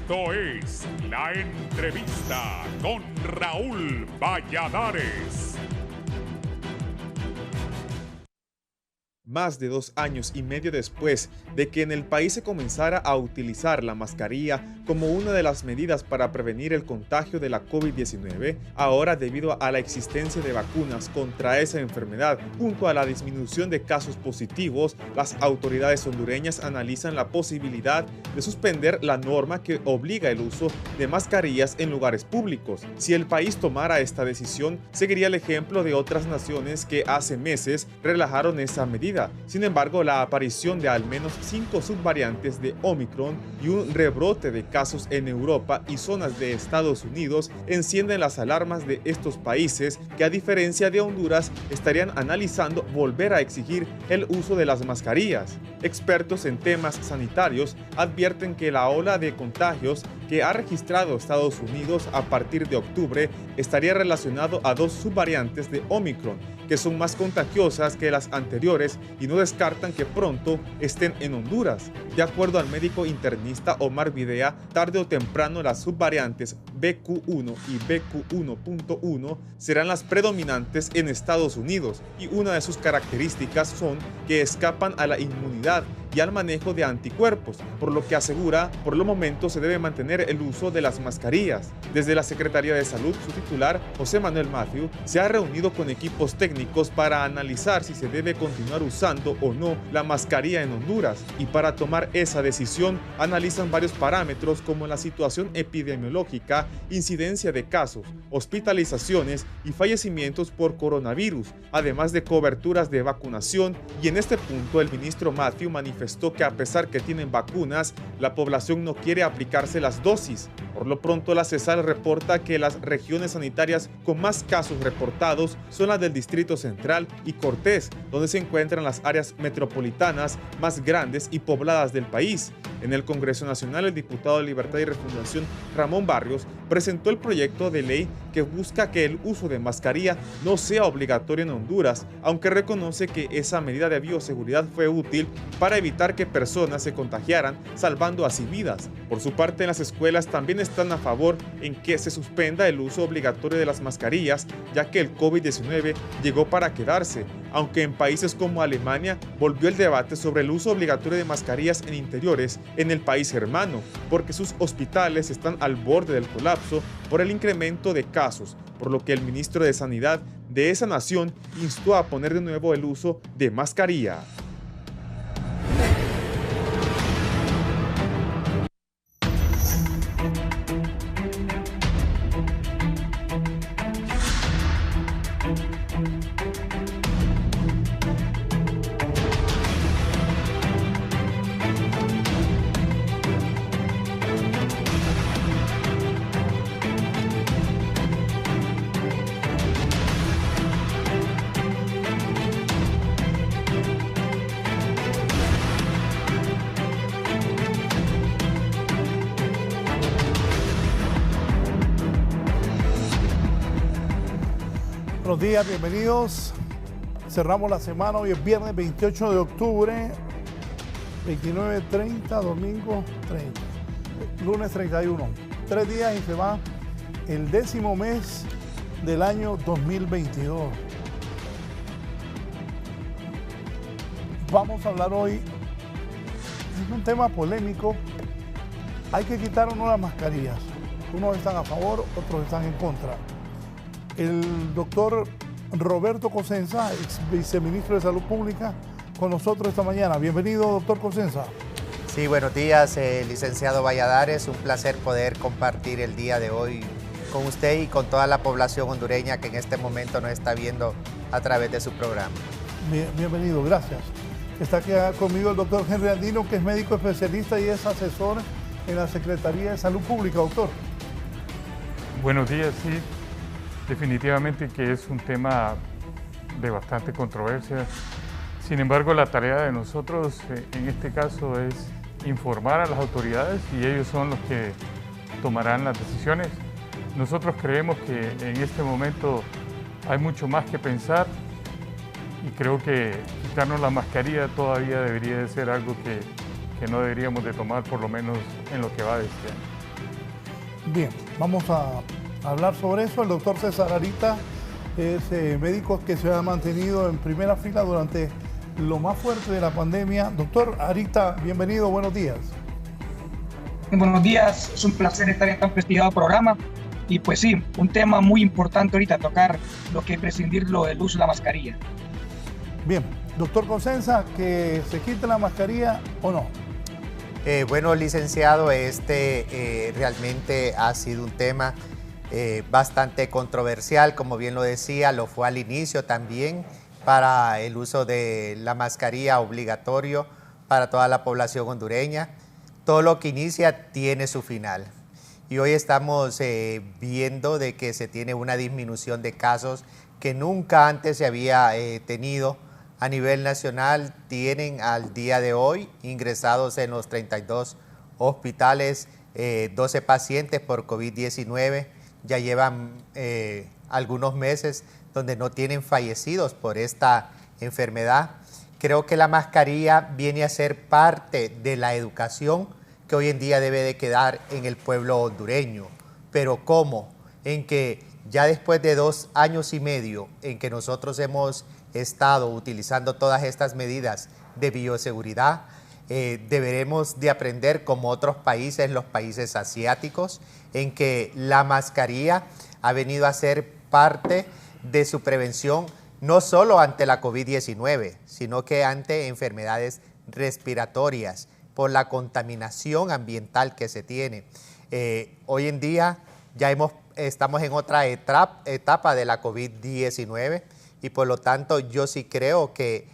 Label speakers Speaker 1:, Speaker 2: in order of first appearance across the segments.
Speaker 1: Esto es La Entrevista con Raúl Valladares.
Speaker 2: Más de 2 años y medio después de que en el país se comenzara a utilizar la mascarilla como una de las medidas para prevenir el contagio de la COVID-19, ahora debido a la existencia de vacunas contra esa enfermedad, junto a la disminución de casos positivos, las autoridades hondureñas analizan la posibilidad de suspender la norma que obliga el uso de mascarillas en lugares públicos. Si el país tomara esta decisión, seguiría el ejemplo de otras naciones que hace meses relajaron esa medida. Sin embargo, la aparición de al menos 5 subvariantes de Omicron y un rebrote de casos en Europa y zonas de Estados Unidos encienden las alarmas de estos países que, a diferencia de Honduras, estarían analizando volver a exigir el uso de las mascarillas. Expertos en temas sanitarios advierten que la ola de contagios que ha registrado Estados Unidos a partir de octubre estaría relacionado a 2 subvariantes de Omicron, que son más contagiosas que las anteriores y no descartan que pronto estén en Honduras. De acuerdo al médico internista Omar Videa, tarde o temprano las subvariantes BQ1 y BQ1.1 serán las predominantes en Estados Unidos, y una de sus características son que escapan a la inmunidad y al manejo de anticuerpos, por lo que asegura, por el momento se debe mantener el uso de las mascarillas. Desde la Secretaría de Salud, su titular, José Manuel Matthew, se ha reunido con equipos técnicos para analizar si se debe continuar usando o no la mascarilla en Honduras, y para tomar esa decisión analizan varios parámetros como la situación epidemiológica, incidencia de casos, hospitalizaciones y fallecimientos por coronavirus, además de coberturas de vacunación, y en este punto el ministro Matthew manifestó que a pesar que tienen vacunas, la población no quiere aplicarse las dosis. Por lo pronto, la CESAL reporta que las regiones sanitarias con más casos reportados son las del Distrito Central y Cortés, donde se encuentran las áreas metropolitanas más grandes y pobladas del país. En el Congreso Nacional, el diputado de Libertad y Refundación Ramón Barrios presentó el proyecto de ley que busca que el uso de mascarilla no sea obligatorio en Honduras, aunque reconoce que esa medida de bioseguridad fue útil para evitar que personas se contagiaran, salvando así vidas. Por su parte, en las escuelas también están a favor en que se suspenda el uso obligatorio de las mascarillas, ya que el COVID-19 llegó para quedarse, aunque en países como Alemania volvió el debate sobre el uso obligatorio de mascarillas en interiores en el país hermano, porque sus hospitales están al borde del colapso por el incremento de casos, por lo que el ministro de Sanidad de esa nación instó a poner de nuevo el uso de mascarilla.
Speaker 3: Buenos días, bienvenidos. Cerramos la semana, hoy es viernes 28 de octubre, 29, 30, domingo 30, lunes 31. 3 días y se va el 10º mes del año 2022. Vamos a hablar hoy de un tema polémico. Hay que quitar o no las mascarillas. Unos están a favor, otros están en contra. El doctor Roberto Cosenza, ex viceministro de Salud Pública, con nosotros esta mañana. Bienvenido, doctor Cosenza.
Speaker 4: Sí, buenos días, licenciado Valladares. Un placer poder compartir el día de hoy con usted y con toda la población hondureña que en este momento nos está viendo a través de su programa.
Speaker 3: Bienvenido, gracias. Está aquí conmigo el doctor Henry Andino, que es médico especialista y es asesor en la Secretaría de Salud Pública. Doctor.
Speaker 5: Buenos días, sí. Definitivamente que es un tema de bastante controversia. Sin embargo, la tarea de nosotros en este caso es informar a las autoridades y ellos son los que tomarán las decisiones. Nosotros creemos que en este momento hay mucho más que pensar y creo que quitarnos la mascarilla todavía debería de ser algo que no deberíamos de tomar, por lo menos en lo que va de este año.
Speaker 3: Bien, vamos a hablar sobre eso. El doctor César Arita es médico que se ha mantenido en primera fila durante lo más fuerte de la pandemia. Doctor Arita, bienvenido, buenos días.
Speaker 6: Buenos días, es un placer estar en tan prestigiado programa. Y pues sí, un tema muy importante ahorita tocar, lo que es prescindirlo del uso de la mascarilla.
Speaker 3: Bien, doctor Cosenza, ¿que se quite la mascarilla o no?
Speaker 4: Bueno, licenciado, realmente ha sido un tema bastante controversial, como bien lo decía, lo fue al inicio también para el uso de la mascarilla obligatorio para toda la población hondureña. Todo lo que inicia tiene su final. Y hoy estamos viendo de que se tiene una disminución de casos que nunca antes se había tenido a nivel nacional. Tienen al día de hoy ingresados en los 32 hospitales 12 pacientes por COVID-19. Ya llevan algunos meses donde no tienen fallecidos por esta enfermedad. Creo que la mascarilla viene a ser parte de la educación que hoy en día debe de quedar en el pueblo hondureño. Pero ¿cómo? En que ya después de 2 años y medio en que nosotros hemos estado utilizando todas estas medidas de bioseguridad, deberemos de aprender como otros países, los países asiáticos, en que la mascarilla ha venido a ser parte de su prevención, no solo ante la COVID-19, sino que ante enfermedades respiratorias, por la contaminación ambiental que se tiene. Hoy en día ya estamos en otra etapa de la COVID-19 y por lo tanto yo sí creo que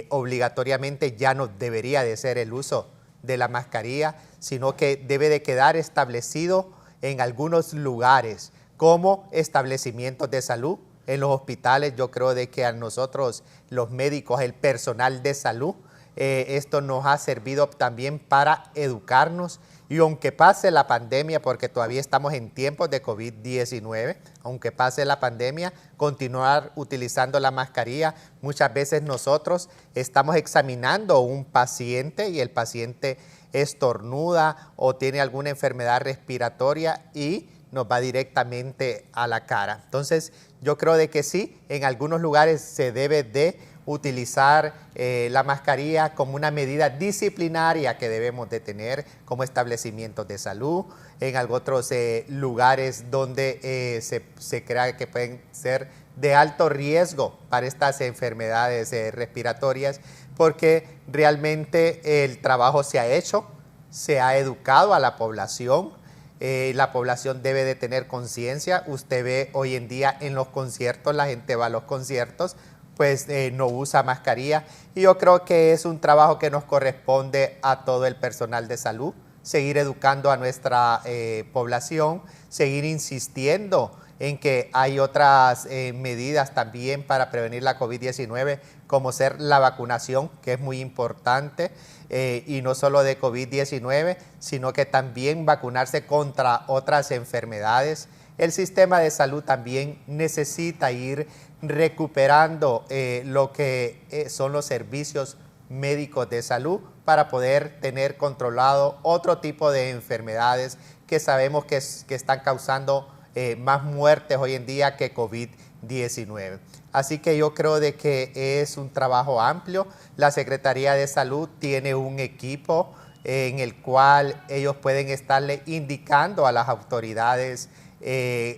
Speaker 4: obligatoriamente ya no debería de ser el uso de la mascarilla, sino que debe de quedar establecido en algunos lugares como establecimientos de salud. En los hospitales yo creo de que a nosotros los médicos, el personal de salud, esto nos ha servido también para educarnos y aunque pase la pandemia, porque todavía estamos en tiempos de COVID-19, aunque pase la pandemia, continuar utilizando la mascarilla. Muchas veces nosotros estamos examinando a un paciente y el paciente estornuda o tiene alguna enfermedad respiratoria y nos va directamente a la cara. Entonces, yo creo de que sí, en algunos lugares se debe de utilizar la mascarilla como una medida disciplinaria que debemos de tener como establecimientos de salud, en otros lugares donde se crea que pueden ser de alto riesgo para estas enfermedades respiratorias, porque realmente el trabajo se ha hecho, se ha educado a la población. La población debe de tener conciencia. Usted ve hoy en día en los conciertos, la gente va a los conciertos, pues no usa mascarilla. Y yo creo que es un trabajo que nos corresponde a todo el personal de salud, seguir educando a nuestra población, seguir insistiendo en que hay otras medidas también para prevenir la COVID-19, como ser la vacunación, que es muy importante, y no solo de COVID-19, sino que también vacunarse contra otras enfermedades. El sistema de salud también necesita ir recuperando lo que son los servicios médicos de salud para poder tener controlado otro tipo de enfermedades que sabemos que están causando más muertes hoy en día que COVID-19. Así que yo creo de que es un trabajo amplio. La Secretaría de Salud tiene un equipo en el cual ellos pueden estarle indicando a las autoridades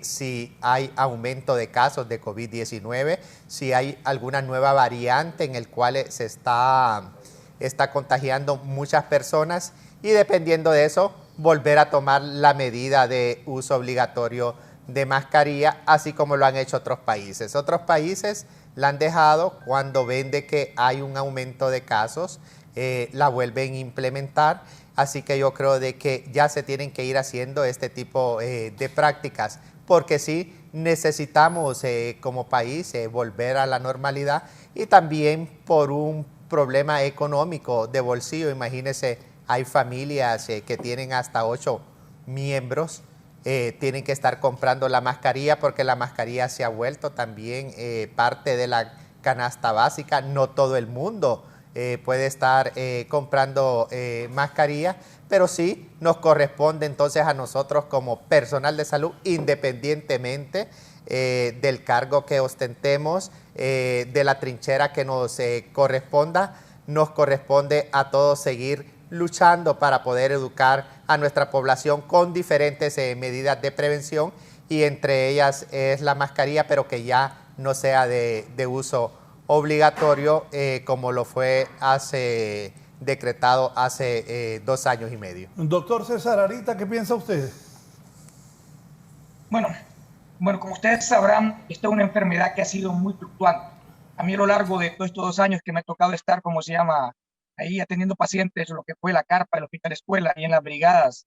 Speaker 4: si hay aumento de casos de COVID-19, si hay alguna nueva variante en el cual se está contagiando muchas personas y dependiendo de eso, volver a tomar la medida de uso obligatorio de mascarilla, así como lo han hecho otros países. Otros países la han dejado cuando ven de que hay un aumento de casos, la vuelven a implementar. Así que yo creo de que ya se tienen que ir haciendo este tipo de prácticas, porque sí necesitamos como país volver a la normalidad y también por un problema económico de bolsillo. Imagínense, hay familias que tienen hasta 8 miembros, tienen que estar comprando la mascarilla porque la mascarilla se ha vuelto también parte de la canasta básica. No todo el mundo puede estar comprando mascarillas, pero sí nos corresponde entonces a nosotros como personal de salud, independientemente del cargo que ostentemos, de la trinchera que nos corresponda, nos corresponde a todos seguir luchando para poder educar a nuestra población con diferentes medidas de prevención, y entre ellas es la mascarilla, pero que ya no sea de uso obligatorio como lo fue decretado hace 2 años y medio.
Speaker 3: Doctor César Arita, ¿qué piensa usted?
Speaker 6: Bueno, como ustedes sabrán, esta es una enfermedad que ha sido muy fluctuante. A mí a lo largo de todos estos 2 años que me ha tocado estar, como se llama, ahí atendiendo pacientes, lo que fue la carpa del Hospital Escuela y en las brigadas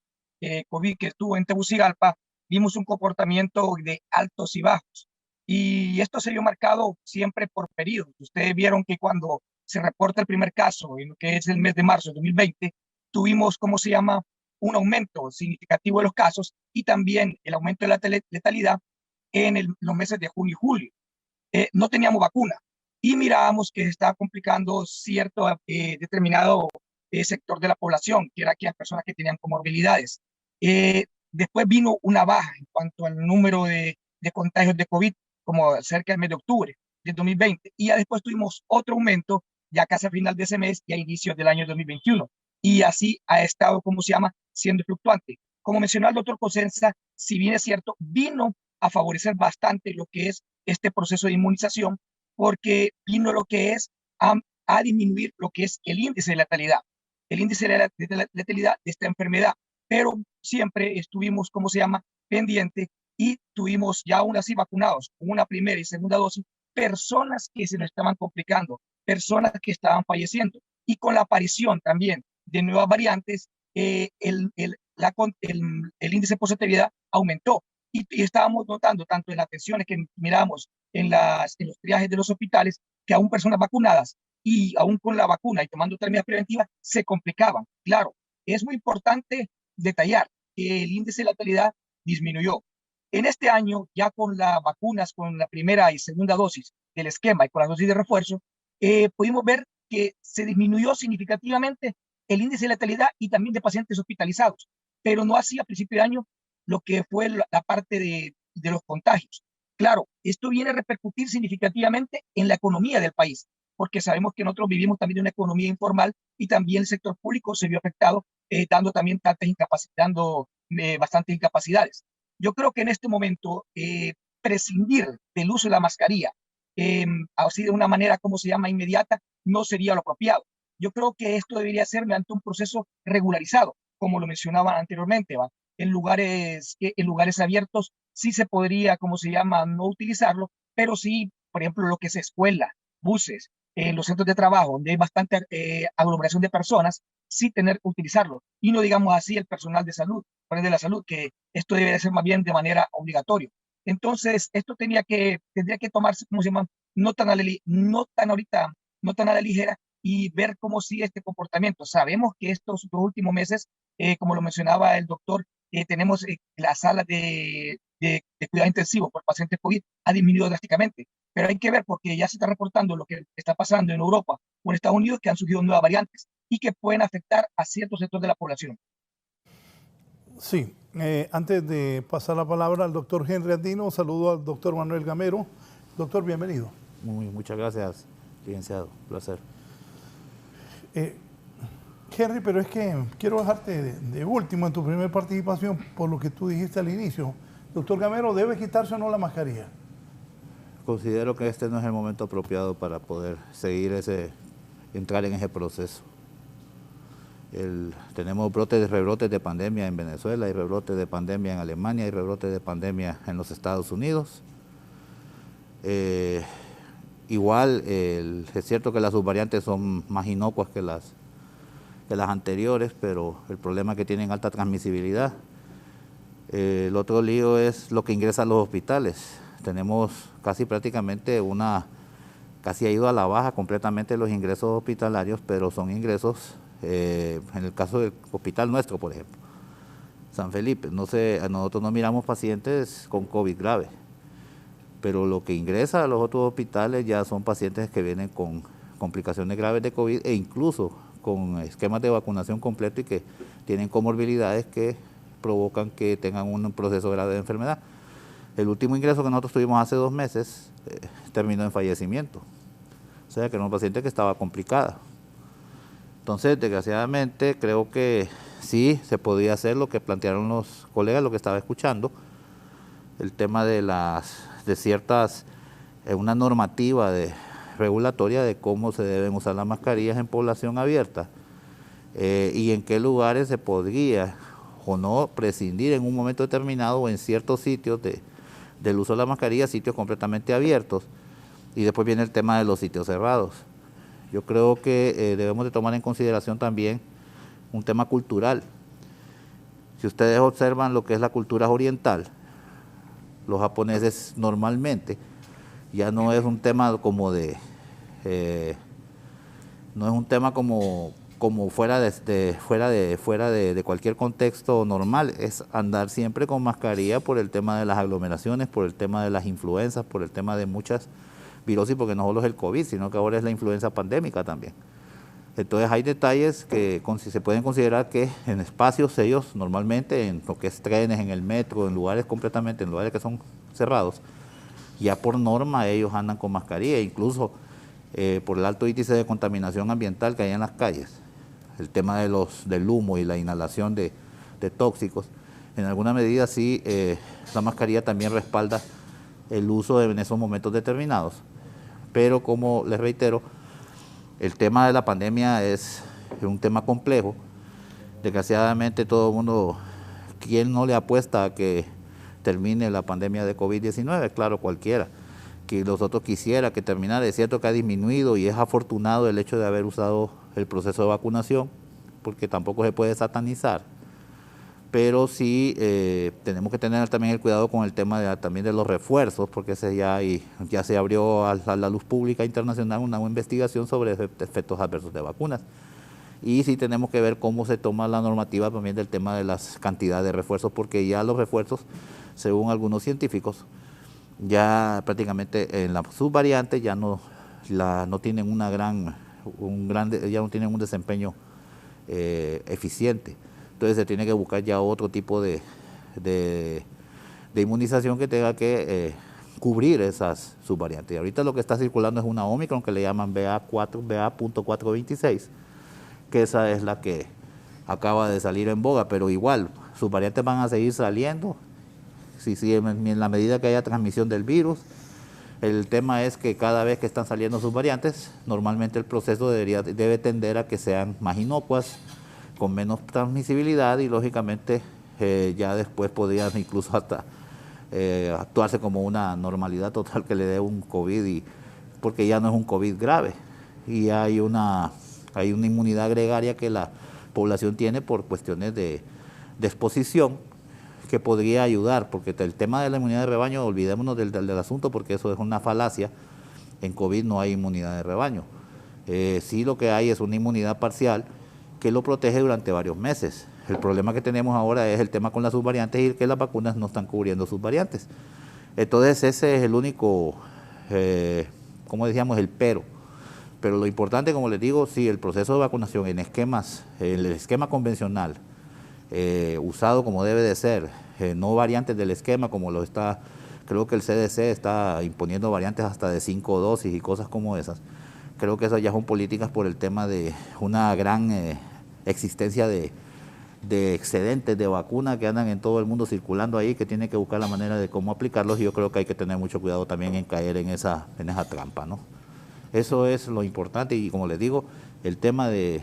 Speaker 6: COVID que estuvo en Tegucigalpa, vimos un comportamiento de altos y bajos. Y esto se vio marcado siempre por periodos. Ustedes vieron que cuando se reporta el primer caso, en lo que es el mes de marzo de 2020, tuvimos, ¿cómo se llama?, un aumento significativo de los casos y también el aumento de la letalidad en los meses de junio y julio. No teníamos vacuna y mirábamos que se estaba complicando cierto determinado sector de la población, que era aquellas personas que tenían comorbilidades. Después vino una baja en cuanto al número de contagios de COVID, como cerca del mes de octubre del 2020, y ya después tuvimos otro aumento ya casi a final de ese mes y a inicios del año 2021, y así ha estado, ¿cómo se llama?, siendo fluctuante. Como mencionó el doctor Cosenza, si bien es cierto, vino a favorecer bastante lo que es este proceso de inmunización, porque vino lo que es a disminuir lo que es el índice de letalidad, de letalidad de esta enfermedad, pero siempre estuvimos, ¿cómo se llama?, pendiente, y tuvimos ya aún así vacunados con una primera y segunda dosis, personas que se nos estaban complicando, personas que estaban falleciendo, y con la aparición también de nuevas variantes, el índice de positividad aumentó, y estábamos notando tanto en las atenciones que miramos en los triajes de los hospitales, que aún personas vacunadas y aún con la vacuna y tomando otras medidas preventivas se complicaban. Claro, es muy importante detallar que el índice de letalidad disminuyó. En este año, ya con las vacunas, con la primera y segunda dosis del esquema y con la dosis de refuerzo, pudimos ver que se disminuyó significativamente el índice de letalidad y también de pacientes hospitalizados, pero no así a principio de año lo que fue la parte de los contagios. Claro, esto viene a repercutir significativamente en la economía del país, porque sabemos que nosotros vivimos también una economía informal y también el sector público se vio afectado, dando también bastantes incapacidades. Yo creo que en este momento prescindir del uso de la mascarilla, así de una manera, como se llama, inmediata, no sería lo apropiado. Yo creo que esto debería ser mediante un proceso regularizado, como lo mencionaban anteriormente, ¿va? En lugares abiertos sí se podría, como se llama, no utilizarlo, pero sí, por ejemplo, lo que es escuela, buses, los centros de trabajo, donde hay bastante aglomeración de personas, sí tener que utilizarlo. Y no digamos así el personal de salud, de la salud, que esto debería ser más bien de manera obligatoria. Entonces, esto tendría que tomarse, como se llama, no tan a la ligera, y ver cómo sigue este comportamiento. Sabemos que estos 2 últimos meses, como lo mencionaba el doctor, tenemos la sala de cuidado intensivo por pacientes COVID ha disminuido drásticamente, pero hay que ver porque ya se está reportando lo que está pasando en Europa o en Estados Unidos, que han surgido nuevas variantes y que pueden afectar a ciertos sectores de la población.
Speaker 3: Sí, antes de pasar la palabra al doctor Henry Andino, saludo al doctor Manuel Gamero. Doctor, bienvenido.
Speaker 7: Muchas gracias, licenciado. Placer.
Speaker 3: Henry, pero es que quiero dejarte de último en tu primera participación por lo que tú dijiste al inicio. Doctor Gamero, ¿debe quitarse o no la mascarilla?
Speaker 7: Considero que este no es el momento apropiado para poder entrar en ese proceso. Tenemos rebrotes de pandemia en Venezuela, hay rebrotes de pandemia en Alemania, hay rebrotes de pandemia en los Estados Unidos. Igual, es cierto que las subvariantes son más inocuas que las anteriores, pero el problema es que tienen alta transmisibilidad. El otro lío es lo que ingresa a los hospitales. Tenemos casi prácticamente casi ha ido a la baja completamente los ingresos hospitalarios, pero son ingresos, en el caso del hospital nuestro, por ejemplo, San Felipe, nosotros no miramos pacientes con COVID grave, pero lo que ingresa a los otros hospitales ya son pacientes que vienen con complicaciones graves de COVID e incluso con esquemas de vacunación completo y que tienen comorbilidades que provocan que tengan un proceso grave de enfermedad. El último ingreso que nosotros tuvimos hace 2 meses terminó en fallecimiento, o sea que era una paciente que estaba complicada. Entonces, desgraciadamente, creo que sí se podía hacer lo que plantearon los colegas, lo que estaba escuchando, el tema de ciertas, una normativa regulatoria de cómo se deben usar las mascarillas en población abierta y en qué lugares se podría o no prescindir en un momento determinado o en ciertos sitios del uso de la mascarilla, sitios completamente abiertos, y después viene el tema de los sitios cerrados. Yo creo que debemos de tomar en consideración también un tema cultural. Si ustedes observan lo que es la cultura oriental, los japoneses normalmente ya no es un tema como no es un tema como fuera de cualquier contexto normal, es andar siempre con mascarilla por el tema de las aglomeraciones, por el tema de las influencias, por el tema de muchas virosis, porque no solo es el COVID, sino que ahora es la influenza pandémica también. Entonces hay detalles que se pueden considerar que en espacios ellos normalmente, en lo que es trenes, en el metro, en lugares que son cerrados, ya por norma ellos andan con mascarilla, incluso por el alto índice de contaminación ambiental que hay en las calles, el tema del humo y la inhalación de tóxicos, en alguna medida sí la mascarilla también respalda el uso en esos momentos determinados. Pero como les reitero, el tema de la pandemia es un tema complejo. Desgraciadamente todo el mundo, ¿quién no le apuesta a que termine la pandemia de COVID-19? Claro, cualquiera. Que nosotros quisiera que terminara. Es cierto que ha disminuido y es afortunado el hecho de haber usado el proceso de vacunación, porque tampoco se puede satanizar. Pero sí tenemos que tener también el cuidado con el tema también de los refuerzos, porque ya se abrió a la luz pública internacional una investigación sobre efectos adversos de vacunas. Y sí tenemos que ver cómo se toma la normativa también del tema de las cantidades de refuerzos, porque ya los refuerzos, según algunos científicos, ya prácticamente en la subvariante ya no tienen ya no tienen un desempeño eficiente. Entonces se tiene que buscar ya otro tipo de inmunización que tenga que cubrir esas subvariantes. Y ahorita lo que está circulando es una Omicron que le llaman BA.426, que esa es la que acaba de salir en boga, pero igual, sus variantes van a seguir saliendo, en la medida que haya transmisión del virus. El tema es que cada vez que están saliendo sus variantes, normalmente el proceso debe tender a que sean más inocuas, con menos transmisibilidad y lógicamente ya después podrían incluso hasta actuarse como una normalidad total que le dé un COVID, porque ya no es un COVID grave y hay una inmunidad gregaria que la población tiene por cuestiones de exposición que podría ayudar, porque el tema de la inmunidad de rebaño, olvidémonos del asunto porque eso es una falacia. En COVID no hay inmunidad de rebaño, sí lo que hay es una inmunidad parcial que lo protege durante varios meses. El problema que tenemos ahora es el tema con las subvariantes y que las vacunas no están cubriendo subvariantes. Entonces ese es el único, como decíamos, el pero. Pero lo importante, como les digo, sí, el proceso de vacunación en el esquema convencional, usado como debe de ser, no variantes del esquema como lo está, creo que el CDC está imponiendo variantes hasta de 5 dosis y cosas como esas. Creo que esas ya son políticas por el tema de una gran existencia de excedentes de vacunas que andan en todo el mundo circulando ahí, que tiene que buscar la manera de cómo aplicarlos, y yo creo que hay que tener mucho cuidado también en caer en esa trampa, ¿no? Eso es lo importante, y como les digo, el tema de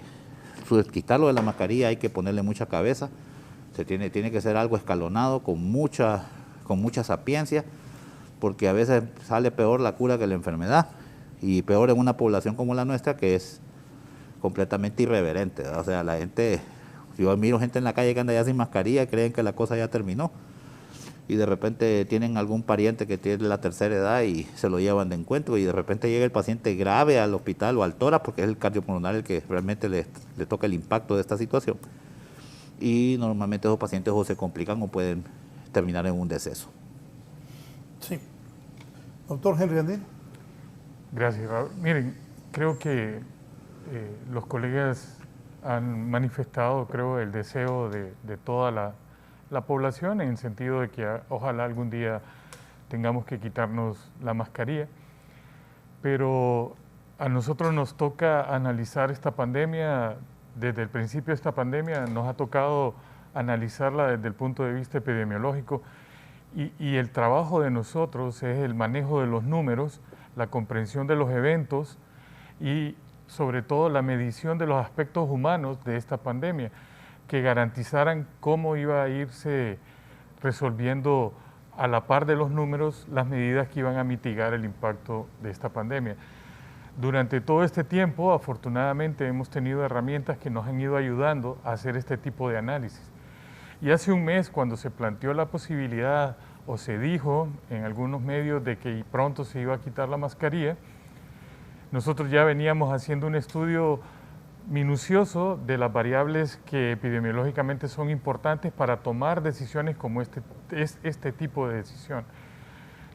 Speaker 7: quitarlo de la mascarilla hay que ponerle mucha cabeza, tiene que ser algo escalonado, con mucha sapiencia, porque a veces sale peor la cura que la enfermedad, y peor en una población como la nuestra, que es completamente irreverente, ¿verdad? O sea, la gente, yo miro gente en la calle que anda ya sin mascarilla, creen que la cosa ya terminó, y de repente tienen algún pariente que tiene la tercera edad y se lo llevan de encuentro, y de repente llega el paciente grave al hospital o al tórax, porque es el cardiopulmonar el que realmente le toca el impacto de esta situación, y normalmente esos pacientes o se complican o pueden terminar en un deceso.
Speaker 3: Sí. Doctor Henry Andín.
Speaker 5: Gracias, Raúl. Miren, creo que los colegas han manifestado, creo, el deseo de toda la población en el sentido de que ojalá algún día tengamos que quitarnos la mascarilla, pero a nosotros nos toca analizar esta pandemia. Desde el principio de esta pandemia nos ha tocado analizarla desde el punto de vista epidemiológico y el trabajo de nosotros es el manejo de los números, la comprensión de los eventos y sobre todo la medición de los aspectos humanos de esta pandemia, que garantizaran cómo iba a irse resolviendo a la par de los números las medidas que iban a mitigar el impacto de esta pandemia. Durante todo este tiempo, afortunadamente, hemos tenido herramientas que nos han ido ayudando a hacer este tipo de análisis. Y hace un mes, cuando se planteó la posibilidad, o se dijo en algunos medios de que pronto se iba a quitar la mascarilla, nosotros ya veníamos haciendo un estudio minucioso de las variables que epidemiológicamente son importantes para tomar decisiones como este tipo de decisión.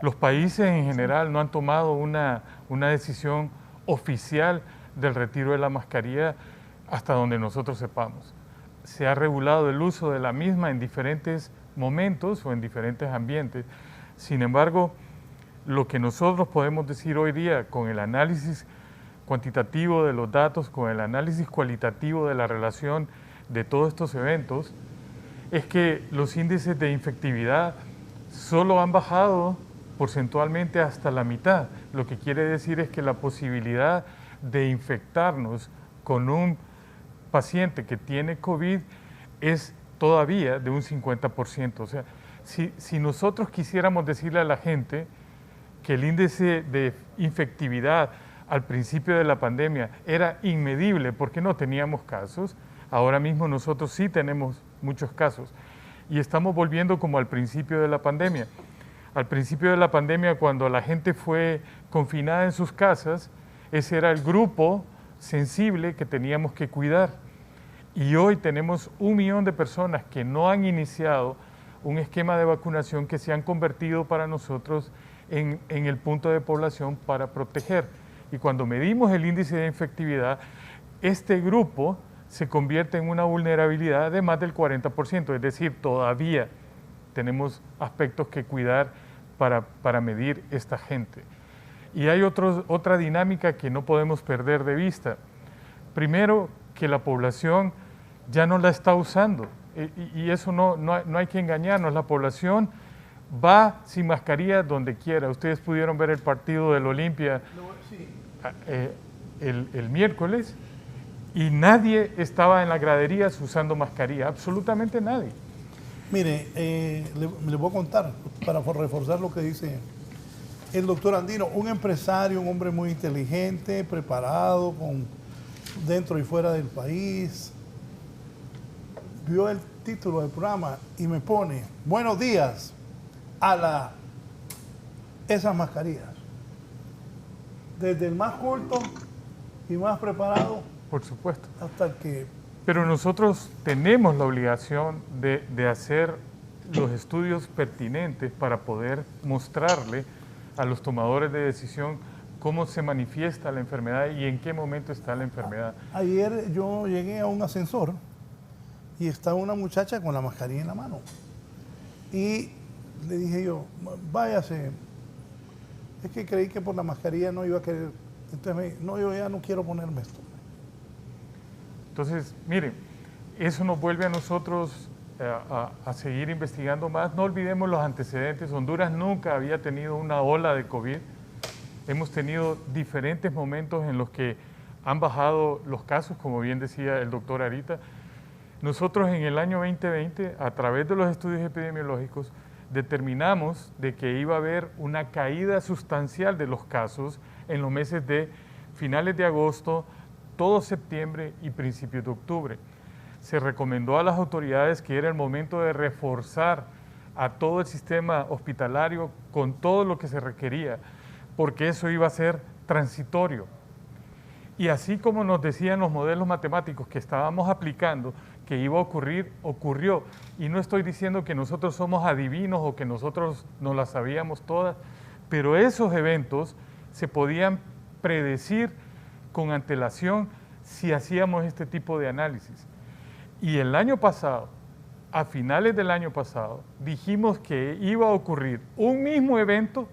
Speaker 5: Los países en general no han tomado una decisión oficial del retiro de la mascarilla hasta donde nosotros sepamos. Se ha regulado el uso de la misma en diferentes momentos o en diferentes ambientes. Sin embargo, lo que nosotros podemos decir hoy día con el análisis cuantitativo de los datos, con el análisis cualitativo de la relación de todos estos eventos, es que los índices de infectividad solo han bajado porcentualmente hasta la mitad. Lo que quiere decir es que la posibilidad de infectarnos con un paciente que tiene COVID es todavía de un 50%. O sea, si nosotros quisiéramos decirle a la gente que el índice de infectividad al principio de la pandemia era inmedible porque no teníamos casos, ahora mismo nosotros sí tenemos muchos casos y estamos volviendo como al principio de la pandemia. Al principio de la pandemia, cuando la gente fue confinada en sus casas, ese era el grupo sensible que teníamos que cuidar. Y hoy tenemos 1 millón de personas que no han iniciado un esquema de vacunación que se han convertido para nosotros en el punto de población para proteger. Y cuando medimos el índice de infectividad, este grupo se convierte en una vulnerabilidad de más del 40%, es decir, todavía tenemos aspectos que cuidar para medir esta gente. Y hay otra dinámica que no podemos perder de vista. Primero, que la población ya no la está usando, y eso no hay que engañarnos. La población va sin mascarilla donde quiera. Ustedes pudieron ver el partido del Olimpia el miércoles, y nadie estaba en las graderías usando mascarilla, absolutamente nadie.
Speaker 3: Mire, le voy a contar para reforzar lo que dice el doctor Andino, un empresario, un hombre muy inteligente, preparado, dentro y fuera del país. Vio el título del programa y me pone, buenos días a esas mascarillas. Desde el más culto y más preparado.
Speaker 5: Por supuesto.
Speaker 3: Hasta el que...
Speaker 5: Pero nosotros tenemos la obligación de hacer los estudios pertinentes para poder mostrarle a los tomadores de decisión cómo se manifiesta la enfermedad y en qué momento está la enfermedad.
Speaker 3: Ayer yo llegué a un ascensor y estaba una muchacha con la mascarilla en la mano. Y le dije yo, váyase. Es que creí que por la mascarilla no iba a querer. Entonces me dijo, no, yo ya no quiero ponerme esto.
Speaker 5: Entonces, miren, eso nos vuelve a nosotros a seguir investigando más. No olvidemos los antecedentes. Honduras nunca había tenido una ola de COVID. Hemos tenido diferentes momentos en los que han bajado los casos, como bien decía el doctor Arita. Nosotros en el año 2020, a través de los estudios epidemiológicos, determinamos de que iba a haber una caída sustancial de los casos en los meses de finales de agosto, todo septiembre y principios de octubre. Se recomendó a las autoridades que era el momento de reforzar a todo el sistema hospitalario con todo lo que se requería, porque eso iba a ser transitorio. Y así como nos decían los modelos matemáticos que estábamos aplicando, que iba a ocurrir, ocurrió. Y no estoy diciendo que nosotros somos adivinos o que nosotros no las sabíamos todas, pero esos eventos se podían predecir con antelación si hacíamos este tipo de análisis. Y el año pasado, a finales del año pasado, dijimos que iba a ocurrir un mismo evento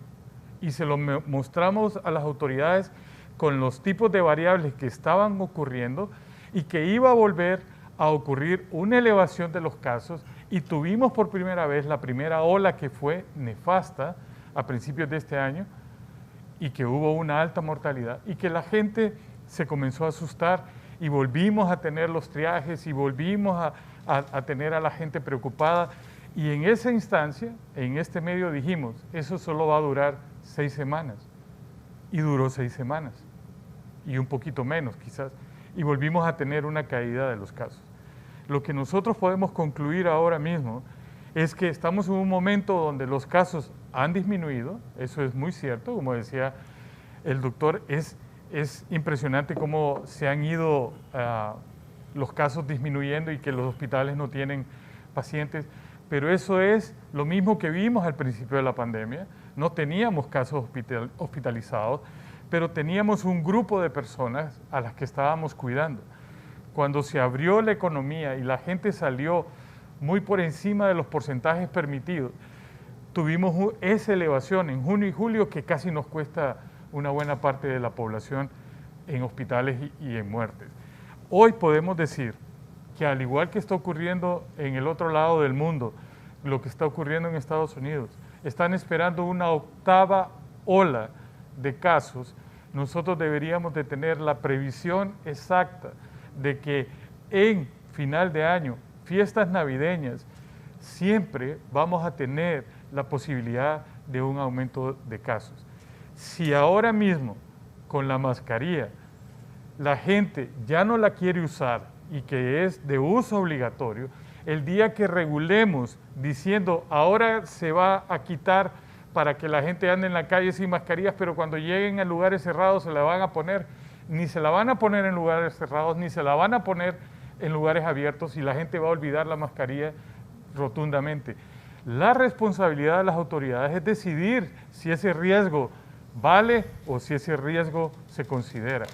Speaker 5: y se lo mostramos a las autoridades con los tipos de variables que estaban ocurriendo y que iba a volver a ocurrir una elevación de los casos, y tuvimos por primera vez la primera ola que fue nefasta a principios de este año y que hubo una alta mortalidad y que la gente se comenzó a asustar y volvimos a tener los triajes y volvimos a tener a la gente preocupada, y en esa instancia, en este medio dijimos, eso solo va a durar 6 semanas, y duró 6 semanas y un poquito menos quizás, y volvimos a tener una caída de los casos. Lo que nosotros podemos concluir ahora mismo es que estamos en un momento donde los casos han disminuido, eso es muy cierto, como decía el doctor, es impresionante cómo se han ido los casos disminuyendo y que los hospitales no tienen pacientes, pero eso es lo mismo que vimos al principio de la pandemia. No teníamos casos hospitalizados, pero teníamos un grupo de personas a las que estábamos cuidando. Cuando se abrió la economía y la gente salió muy por encima de los porcentajes permitidos, tuvimos esa elevación en junio y julio que casi nos cuesta una buena parte de la población en hospitales y en muertes. Hoy podemos decir que al igual que está ocurriendo en el otro lado del mundo, lo que está ocurriendo en Estados Unidos, están esperando una 8ª ola de casos. Nosotros deberíamos de tener la previsión exacta de que en final de año, fiestas navideñas, siempre vamos a tener la posibilidad de un aumento de casos. Si ahora mismo con la mascarilla la gente ya no la quiere usar y que es de uso obligatorio, el día que regulemos diciendo ahora se va a quitar para que la gente ande en la calle sin mascarillas, pero cuando lleguen a lugares cerrados se la van a poner, ni se la van a poner en lugares cerrados, ni se la van a poner en lugares abiertos, y la gente va a olvidar la mascarilla rotundamente. La responsabilidad de las autoridades es decidir si ese riesgo vale o si ese riesgo se considera.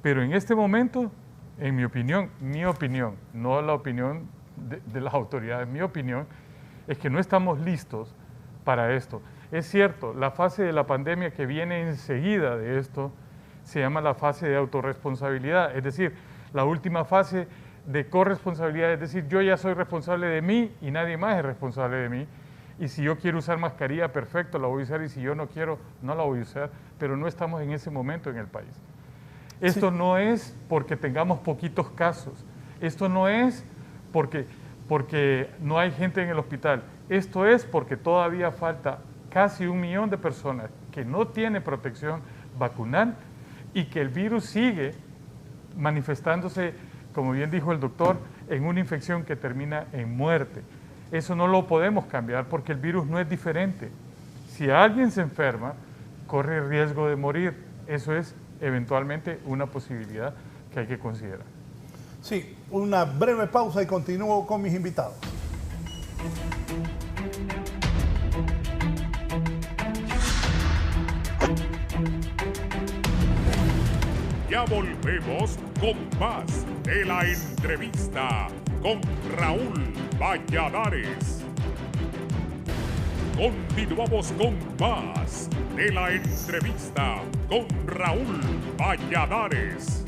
Speaker 5: Pero en este momento, en mi opinión, no la opinión de las autoridades, mi opinión es que no estamos listos para esto. Es cierto, la fase de la pandemia que viene enseguida de esto se llama la fase de autorresponsabilidad, es decir, la última fase de corresponsabilidad, es decir, yo ya soy responsable de mí y nadie más es responsable de mí, y si yo quiero usar mascarilla, perfecto, la voy a usar, y si yo no quiero, no la voy a usar, pero no estamos en ese momento en el país. Esto no es porque tengamos poquitos casos, esto no es porque no hay gente en el hospital, esto es porque todavía falta casi 1 millón de personas que no tienen protección vacunal y que el virus sigue manifestándose, como bien dijo el doctor, en una infección que termina en muerte. Eso no lo podemos cambiar porque el virus no es diferente. Si alguien se enferma, corre riesgo de morir. Eso es eventualmente una posibilidad que hay que considerar.
Speaker 3: Sí, una breve pausa y continúo con mis invitados.
Speaker 1: Ya volvemos con más de la entrevista con Raúl Valladares. Continuamos con más de la entrevista con Raúl Valladares.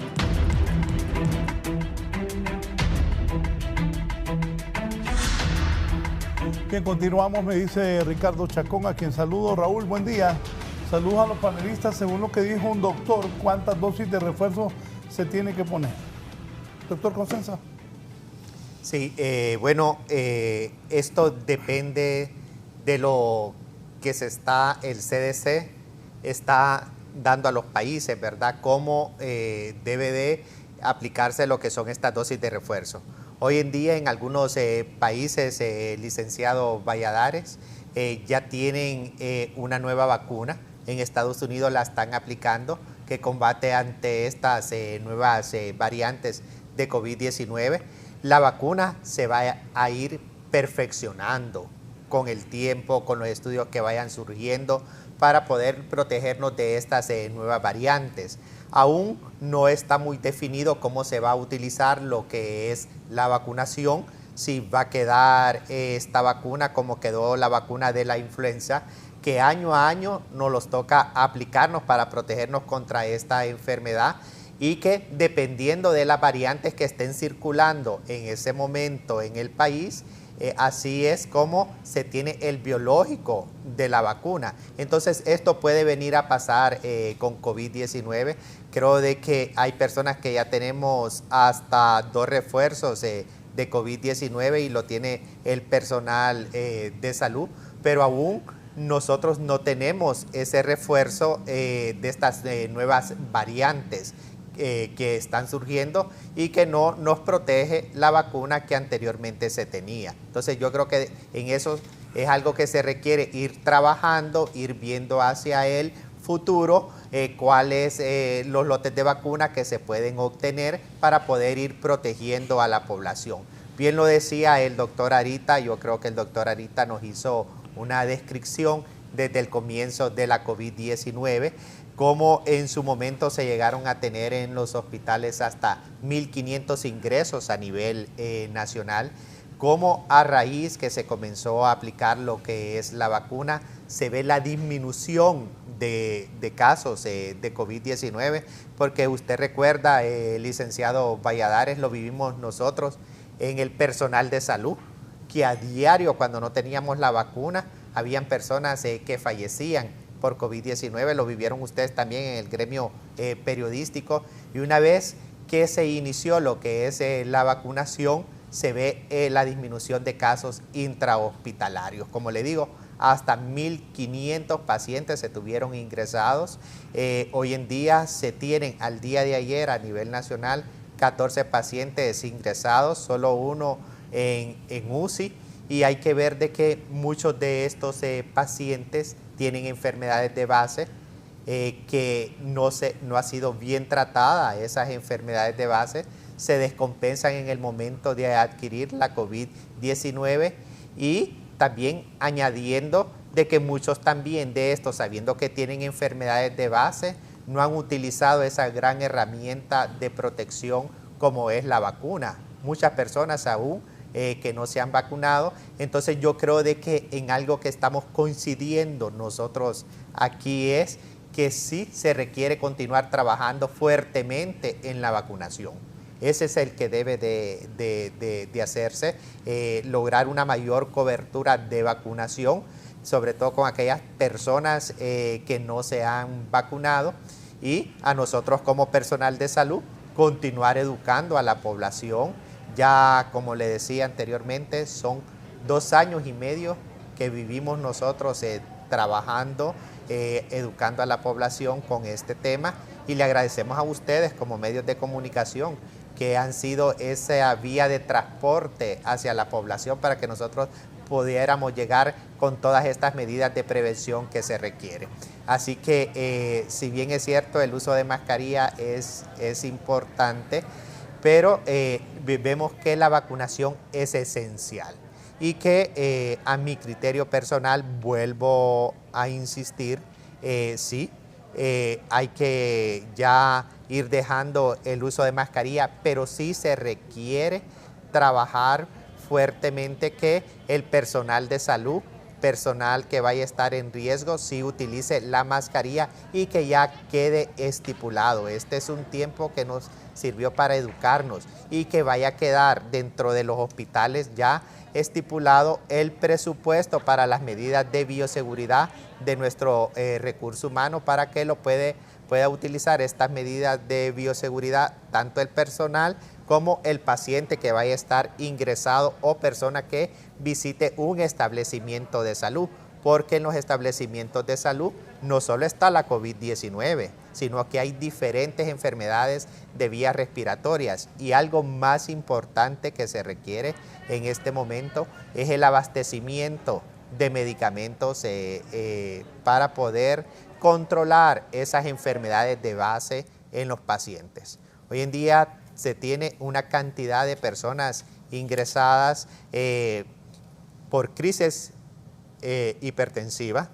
Speaker 3: Bien, continuamos, me dice Ricardo Chacón, a quien saludo. Raúl, buen día. Saludos a los panelistas. Según lo que dijo un doctor, ¿cuántas dosis de refuerzo se tiene que poner? Doctor Consenza.
Speaker 4: Sí, bueno, esto depende de lo que el CDC está dando a los países, ¿verdad? Cómo debe de aplicarse lo que son estas dosis de refuerzo. Hoy en día en algunos países, licenciado Valladares, ya tienen una nueva vacuna. En Estados Unidos la están aplicando, que combate ante estas nuevas variantes de COVID-19. La vacuna se va a ir perfeccionando con el tiempo, con los estudios que vayan surgiendo para poder protegernos de estas nuevas variantes. Aún no está muy definido cómo se va a utilizar lo que es la vacunación, si va a quedar esta vacuna como quedó la vacuna de la influenza, que año a año nos los toca aplicarnos para protegernos contra esta enfermedad, y que dependiendo de las variantes que estén circulando en ese momento en el país, así es como se tiene el biológico de la vacuna. Entonces esto puede venir a pasar con COVID-19. Creo de que hay personas que ya tenemos hasta 2 refuerzos de COVID-19 y lo tiene el personal de salud, pero aún nosotros no tenemos ese refuerzo de estas nuevas variantes que están surgiendo y que no nos protege la vacuna que anteriormente se tenía. Entonces yo creo que en eso es algo que se requiere ir trabajando, ir viendo hacia el futuro cuáles los lotes de vacuna que se pueden obtener para poder ir protegiendo a la población. Bien lo decía el doctor Arita, yo creo que el doctor Arita nos hizo una descripción desde el comienzo de la COVID-19, cómo en su momento se llegaron a tener en los hospitales hasta 1.500 ingresos a nivel nacional, cómo a raíz que se comenzó a aplicar lo que es la vacuna, se ve la disminución de casos de COVID-19, porque usted recuerda, licenciado Valladares, lo vivimos nosotros en el personal de salud, que a diario cuando no teníamos la vacuna, habían personas que fallecían por COVID-19, lo vivieron ustedes también en el gremio periodístico, y una vez que se inició lo que es la vacunación, se ve la disminución de casos intrahospitalarios. Como le digo, hasta 1.500 pacientes se tuvieron ingresados. Hoy en día se tienen al día de ayer a nivel nacional 14 pacientes ingresados, solo uno en UCI, y hay que ver de que muchos de estos pacientes tienen enfermedades de base que no ha sido bien tratada. Esas enfermedades de base se descompensan en el momento de adquirir la COVID-19, y también añadiendo de que muchos también de estos, sabiendo que tienen enfermedades de base, no han utilizado esa gran herramienta de protección como es la vacuna. Muchas personas aún que no se han vacunado. Entonces yo creo de que en algo que estamos coincidiendo nosotros aquí es que sí se requiere continuar trabajando fuertemente en la vacunación. Ese es el que debe de hacerse, lograr una mayor cobertura de vacunación, sobre todo con aquellas personas que no se han vacunado, y a nosotros como personal de salud continuar educando a la población. Ya, como le decía anteriormente, son 2 años y medio que vivimos nosotros trabajando, educando a la población con este tema, y le agradecemos a ustedes como medios de comunicación que han sido esa vía de transporte hacia la población para que nosotros pudiéramos llegar con todas estas medidas de prevención que se requieren. Así que si bien es cierto el uso de mascarilla es importante, pero vemos que la vacunación es esencial, y que a mi criterio personal, vuelvo a insistir, sí, hay que ya ir dejando el uso de mascarilla, pero sí se requiere trabajar fuertemente que el personal de salud, personal que vaya a estar en riesgo, sí utilice la mascarilla y que ya quede estipulado. Este es un tiempo que nos sirvió para educarnos, y que vaya a quedar dentro de los hospitales ya estipulado el presupuesto para las medidas de bioseguridad de nuestro recurso humano, para que lo pueda utilizar estas medidas de bioseguridad tanto el personal como el paciente que vaya a estar ingresado o persona que visite un establecimiento de salud, porque en los establecimientos de salud no solo está la COVID-19, sino que hay diferentes enfermedades de vías respiratorias, y algo más importante que se requiere en este momento es el abastecimiento de medicamentos para poder controlar esas enfermedades de base en los pacientes. Hoy en día se tiene una cantidad de personas ingresadas por crisis hipertensiva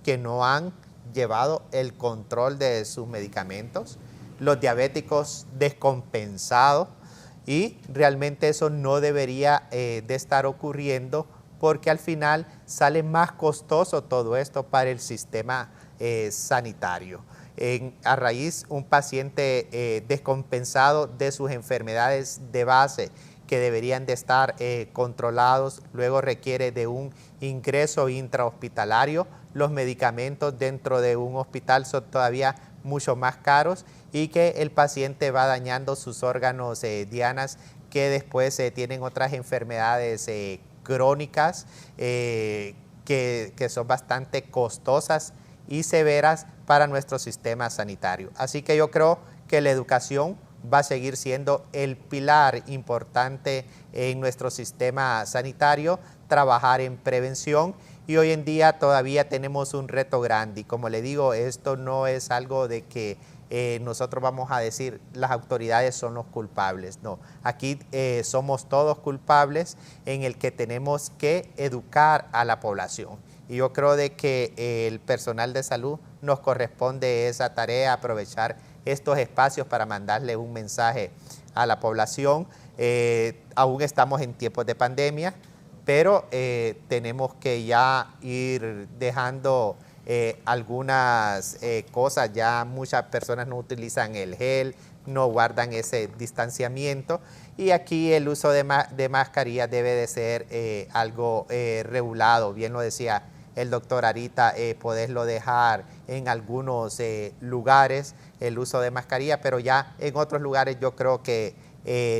Speaker 4: que no han llevado el control de sus medicamentos. los diabéticos descompensados, y realmente eso no debería de estar ocurriendo, porque al final sale más costoso todo esto para el sistema sanitario. A raíz, un paciente descompensado de sus enfermedades de base que deberían de estar controlados, luego requiere de un ingreso intrahospitalario. Los medicamentos dentro de un hospital son todavía mucho más caros, y que el paciente va dañando sus órganos dianas, que después tienen otras enfermedades crónicas que son bastante costosas y severas para nuestro sistema sanitario. Así que yo creo que la educación va a seguir siendo el pilar importante en nuestro sistema sanitario, trabajar en prevención, y hoy en día todavía tenemos un reto grande. Y como le digo, esto no es algo de que nosotros vamos a decir las autoridades son los culpables. No, aquí somos todos culpables, en el que tenemos que educar a la población. Y yo creo de que el personal de salud nos corresponde esa tarea, aprovechar estos espacios para mandarle un mensaje a la población. Aún estamos en tiempos de pandemia, pero tenemos que ya ir dejando algunas cosas. Ya muchas personas no utilizan el gel, no guardan ese distanciamiento, y aquí el uso de mascarilla debe de ser algo regulado. Bien lo decía el doctor Arita, poderlo dejar en algunos lugares el uso de mascarilla, pero ya en otros lugares yo creo que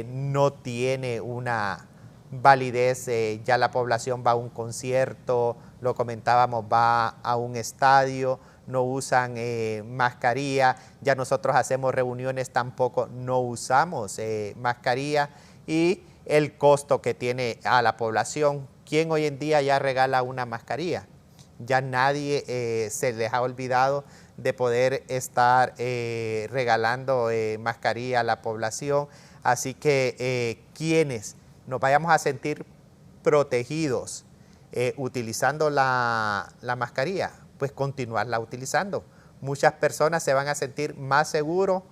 Speaker 4: no tiene una validez. Ya la población va a un concierto, lo comentábamos, va a un estadio, no usan mascarilla. Ya nosotros hacemos reuniones, tampoco no usamos mascarilla, y el costo que tiene a la población. ¿Quién hoy en día ya regala una mascarilla? Ya nadie se les ha olvidado de poder estar regalando mascarilla a la población. Así que quienes nos vayamos a sentir protegidos utilizando la mascarilla, pues continuarla utilizando. Muchas personas se van a sentir más seguros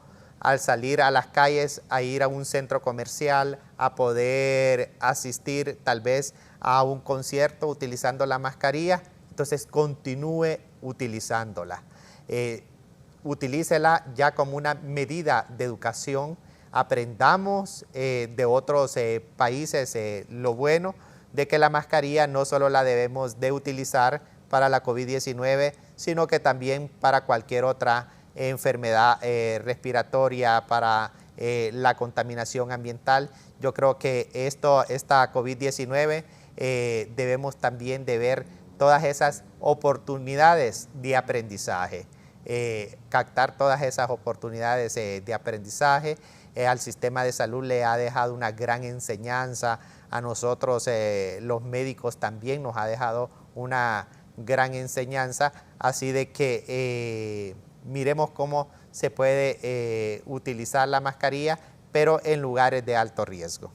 Speaker 4: al salir a las calles, a ir a un centro comercial, a poder asistir tal vez a un concierto utilizando la mascarilla. Entonces continúe utilizándola. Utilícela ya como una medida de educación. Aprendamos de otros países lo bueno de que la mascarilla no solo la debemos de utilizar para la COVID-19, sino que también para cualquier otra enfermedad respiratoria, para la contaminación ambiental. Yo creo que esta COVID-19 debemos también de ver todas esas oportunidades de aprendizaje, captar todas esas oportunidades de aprendizaje. Al sistema de salud le ha dejado una gran enseñanza, a nosotros los médicos también nos ha dejado una gran enseñanza, así de que miremos cómo se puede utilizar la mascarilla, pero en lugares de alto riesgo.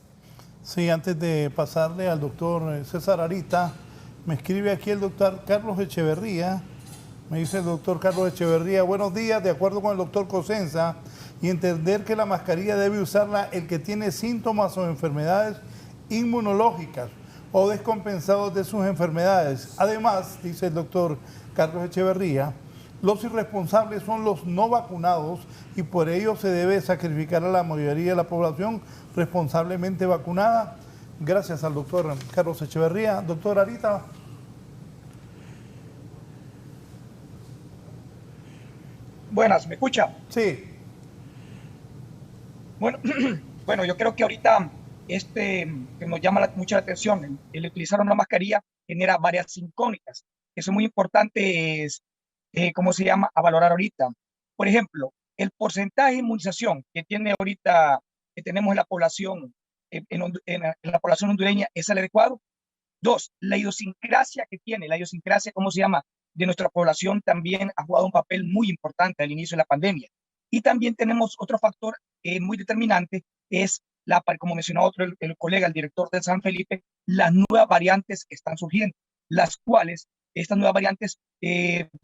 Speaker 3: Sí, antes de pasarle al doctor César Arita, me escribe aquí el doctor Carlos Echeverría. Me dice el doctor Carlos Echeverría: buenos días, de acuerdo con el doctor Cosenza, y entender que la mascarilla debe usarla el que tiene síntomas o enfermedades inmunológicas o descompensados de sus enfermedades. Además, dice el doctor Carlos Echeverría, los irresponsables son los no vacunados, y por ello se debe sacrificar a la mayoría de la población responsablemente vacunada. Gracias al doctor Carlos Echeverría. Doctor Arita.
Speaker 6: Buenas, ¿me escucha?
Speaker 3: Sí.
Speaker 6: Bueno, yo creo que ahorita que nos llama mucho la atención, el utilizar una mascarilla genera varias incógnitas, que son muy importantes, a valorar ahorita. Por ejemplo, el porcentaje de inmunización que tiene ahorita, que tenemos en la población, en la población hondureña, ¿es el adecuado? Dos, la idiosincrasia que tiene, de nuestra población también ha jugado un papel muy importante al inicio de la pandemia. Y también tenemos otro factor muy determinante, es, como mencionó el colega, el director de San Felipe, las nuevas variantes que están surgiendo, las cuales estas nuevas variantes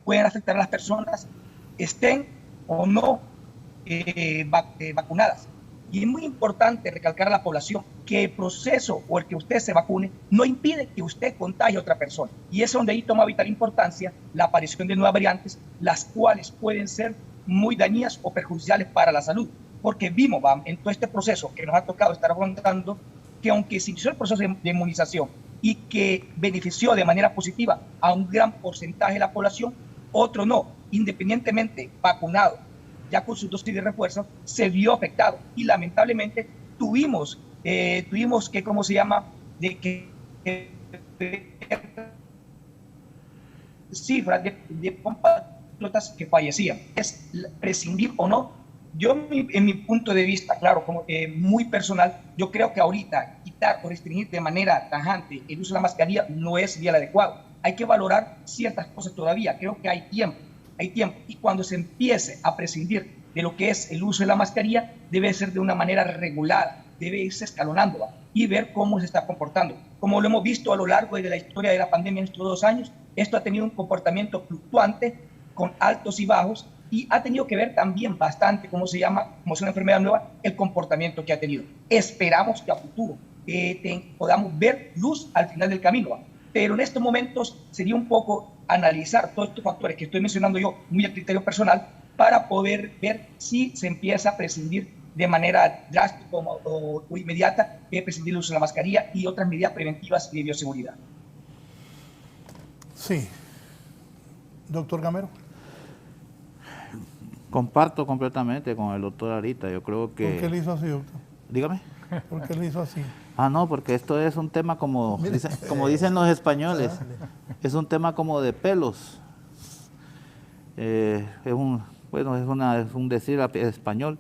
Speaker 6: pueden afectar a las personas, estén o no vacunadas. Y es muy importante recalcar a la población que el proceso o el que usted se vacune no impide que usted contagie a otra persona. Y es donde ahí toma vital importancia la aparición de nuevas variantes, las cuales pueden ser muy dañinas o perjudiciales para la salud. Porque vimos en todo este proceso que nos ha tocado estar afrontando, que aunque se inició el proceso de inmunización y que benefició de manera positiva a un gran porcentaje de la población, otro no, independientemente vacunado, ya con su dosis de refuerzo, se vio afectado. Y lamentablemente tuvimos que, ¿cómo se llama?, de que cifras de compatriotas que fallecían. ¿Es prescindir o no? Yo, en mi punto de vista, claro, como muy personal, yo creo que ahorita quitar o restringir de manera tajante el uso de la mascarilla no es bien adecuado. Hay que valorar ciertas cosas todavía. Creo que hay tiempo. Y cuando se empiece a prescindir de lo que es el uso de la mascarilla, debe ser de una manera regulada, debe irse escalonando y ver cómo se está comportando. Como lo hemos visto a lo largo de la historia de la pandemia en estos 2 años, esto ha tenido un comportamiento fluctuante, con altos y bajos, y ha tenido que ver también bastante, como es una enfermedad nueva, el comportamiento que ha tenido. Esperamos que a futuro podamos ver luz al final del camino, pero en estos momentos sería un poco analizar todos estos factores que estoy mencionando yo, muy a criterio personal, para poder ver si se empieza a prescindir de manera drástica o inmediata, prescindir el uso de la mascarilla y otras medidas preventivas y de bioseguridad.
Speaker 3: Sí. Doctor Gamero.
Speaker 7: Comparto completamente con el doctor Arita. Yo creo que...
Speaker 3: ¿Por qué le hizo así, doctor?
Speaker 7: Dígame.
Speaker 3: ¿Por qué le hizo así?
Speaker 7: No, porque esto es un tema como dicen los españoles, es un tema como de pelos. Es un decir español.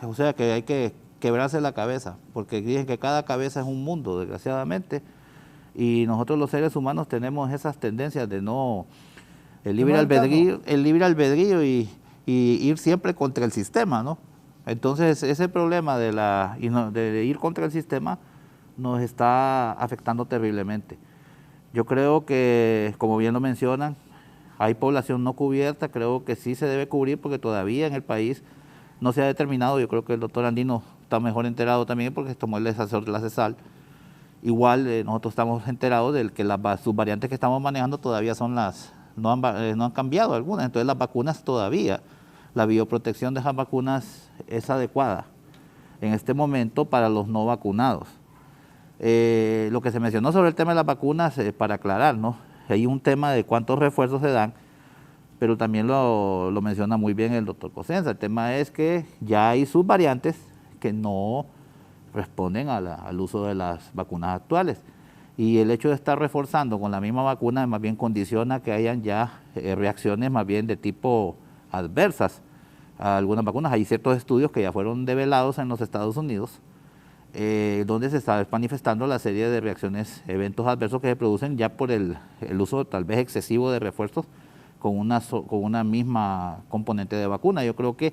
Speaker 7: O sea que hay que quebrarse la cabeza, porque dicen que cada cabeza es un mundo, desgraciadamente, y nosotros los seres humanos tenemos esas tendencias de no... El libre albedrío y ir siempre contra el sistema, ¿no? Entonces, ese problema de ir contra el sistema nos está afectando terriblemente. Yo creo que, como bien lo mencionan, hay población no cubierta, creo que sí se debe cubrir porque todavía en el país no se ha determinado. Yo creo que el doctor Andino está mejor enterado también porque tomó el asesor de la CESAL. Igual nosotros estamos enterados de que las subvariantes que estamos manejando todavía son no han cambiado algunas, entonces las vacunas todavía, la bioprotección de esas vacunas es adecuada en este momento para los no vacunados. Lo que se mencionó sobre el tema de las vacunas, para aclarar, ¿no? Hay un tema de cuántos refuerzos se dan, pero también lo menciona muy bien el doctor Cosenza. El tema es que ya hay subvariantes que no responden al uso de las vacunas actuales. Y el hecho de estar reforzando con la misma vacuna más bien condiciona que hayan ya reacciones más bien de tipo adversas a algunas vacunas. Hay ciertos estudios que ya fueron develados en los Estados Unidos, donde se está manifestando la serie de reacciones, eventos adversos que se producen ya por el uso tal vez excesivo de refuerzos con una misma componente de vacuna. Yo creo que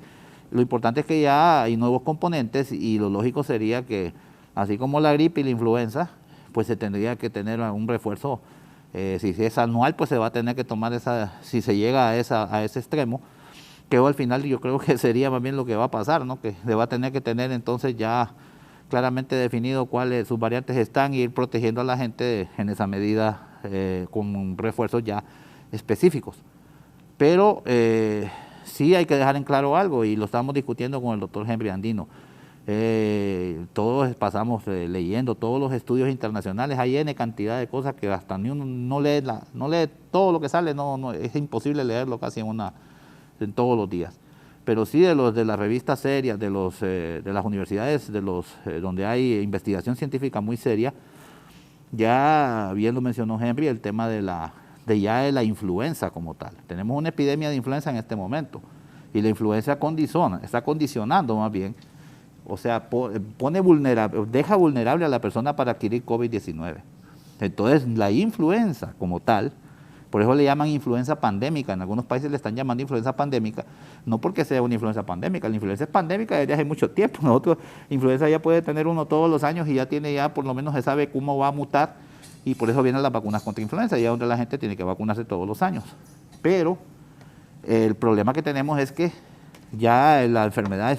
Speaker 7: lo importante es que ya hay nuevos componentes y lo lógico sería que, así como la gripe y la influenza, pues se tendría que tener un refuerzo, si es anual, pues se va a tener que tomar si se llega a ese extremo, que al final yo creo que sería más bien lo que va a pasar, ¿no? Que se va a tener que tener entonces ya claramente definido cuáles sus variantes están y ir protegiendo a la gente en esa medida con refuerzos ya específicos. Pero sí hay que dejar en claro algo, y lo estamos discutiendo con el doctor Henry Andino. Todos pasamos leyendo todos los estudios internacionales, hay N cantidad de cosas que hasta ni uno no lee todo lo que sale, es imposible leerlo casi en todos los días. Pero sí de las revistas serias, de las universidades, donde hay investigación científica muy seria, ya bien lo mencionó Henry, el tema de la influenza como tal. Tenemos una epidemia de influenza en este momento, y la influenza está condicionando más bien, o sea, deja vulnerable a la persona para adquirir COVID-19. Entonces, la influenza como tal, por eso le llaman influenza pandémica, en algunos países le están llamando influenza pandémica, no porque sea una influenza pandémica, la influenza es pandémica desde hace mucho tiempo. Influenza ya puede tener uno todos los años y ya por lo menos se sabe cómo va a mutar, y por eso vienen las vacunas contra influenza, ya donde la gente tiene que vacunarse todos los años. Pero El problema que tenemos es que ya esa enfermedad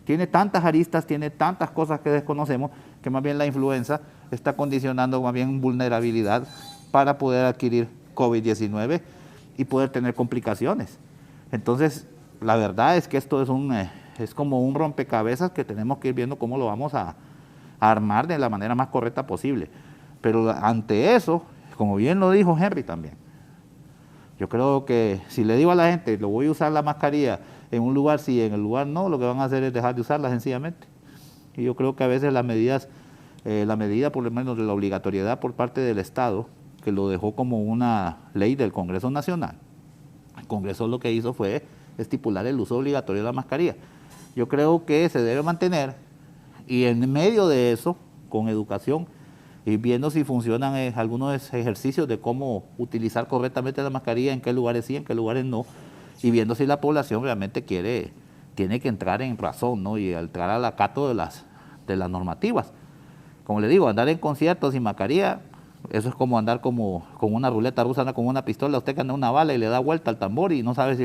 Speaker 7: tiene tantas aristas, tiene tantas cosas que desconocemos, que más bien la influenza está condicionando más bien vulnerabilidad para poder adquirir COVID-19 y poder tener complicaciones. Entonces, la verdad es que esto es como un rompecabezas que tenemos que ir viendo cómo lo vamos a armar de la manera más correcta posible. Pero ante eso, como bien lo dijo Henry también, yo creo que si le digo a la gente, lo voy a usar la mascarilla en un lugar sí, en el lugar no, lo que van a hacer es dejar de usarla sencillamente. Y yo creo que a veces la medida por lo menos de la obligatoriedad por parte del Estado, que lo dejó como una ley del Congreso Nacional, el Congreso lo que hizo fue estipular el uso obligatorio de la mascarilla. Yo creo que se debe mantener y en medio de eso, con educación, y viendo si funcionan algunos ejercicios de cómo utilizar correctamente la mascarilla, en qué lugares sí, en qué lugares no, y viendo si la población realmente tiene que entrar en razón, ¿no? Y entrar al acato de las normativas. Como le digo, andar en conciertos sin mascarilla, eso es como andar con una ruleta rusa, anda con una pistola, usted que anda una bala y le da vuelta al tambor y no sabe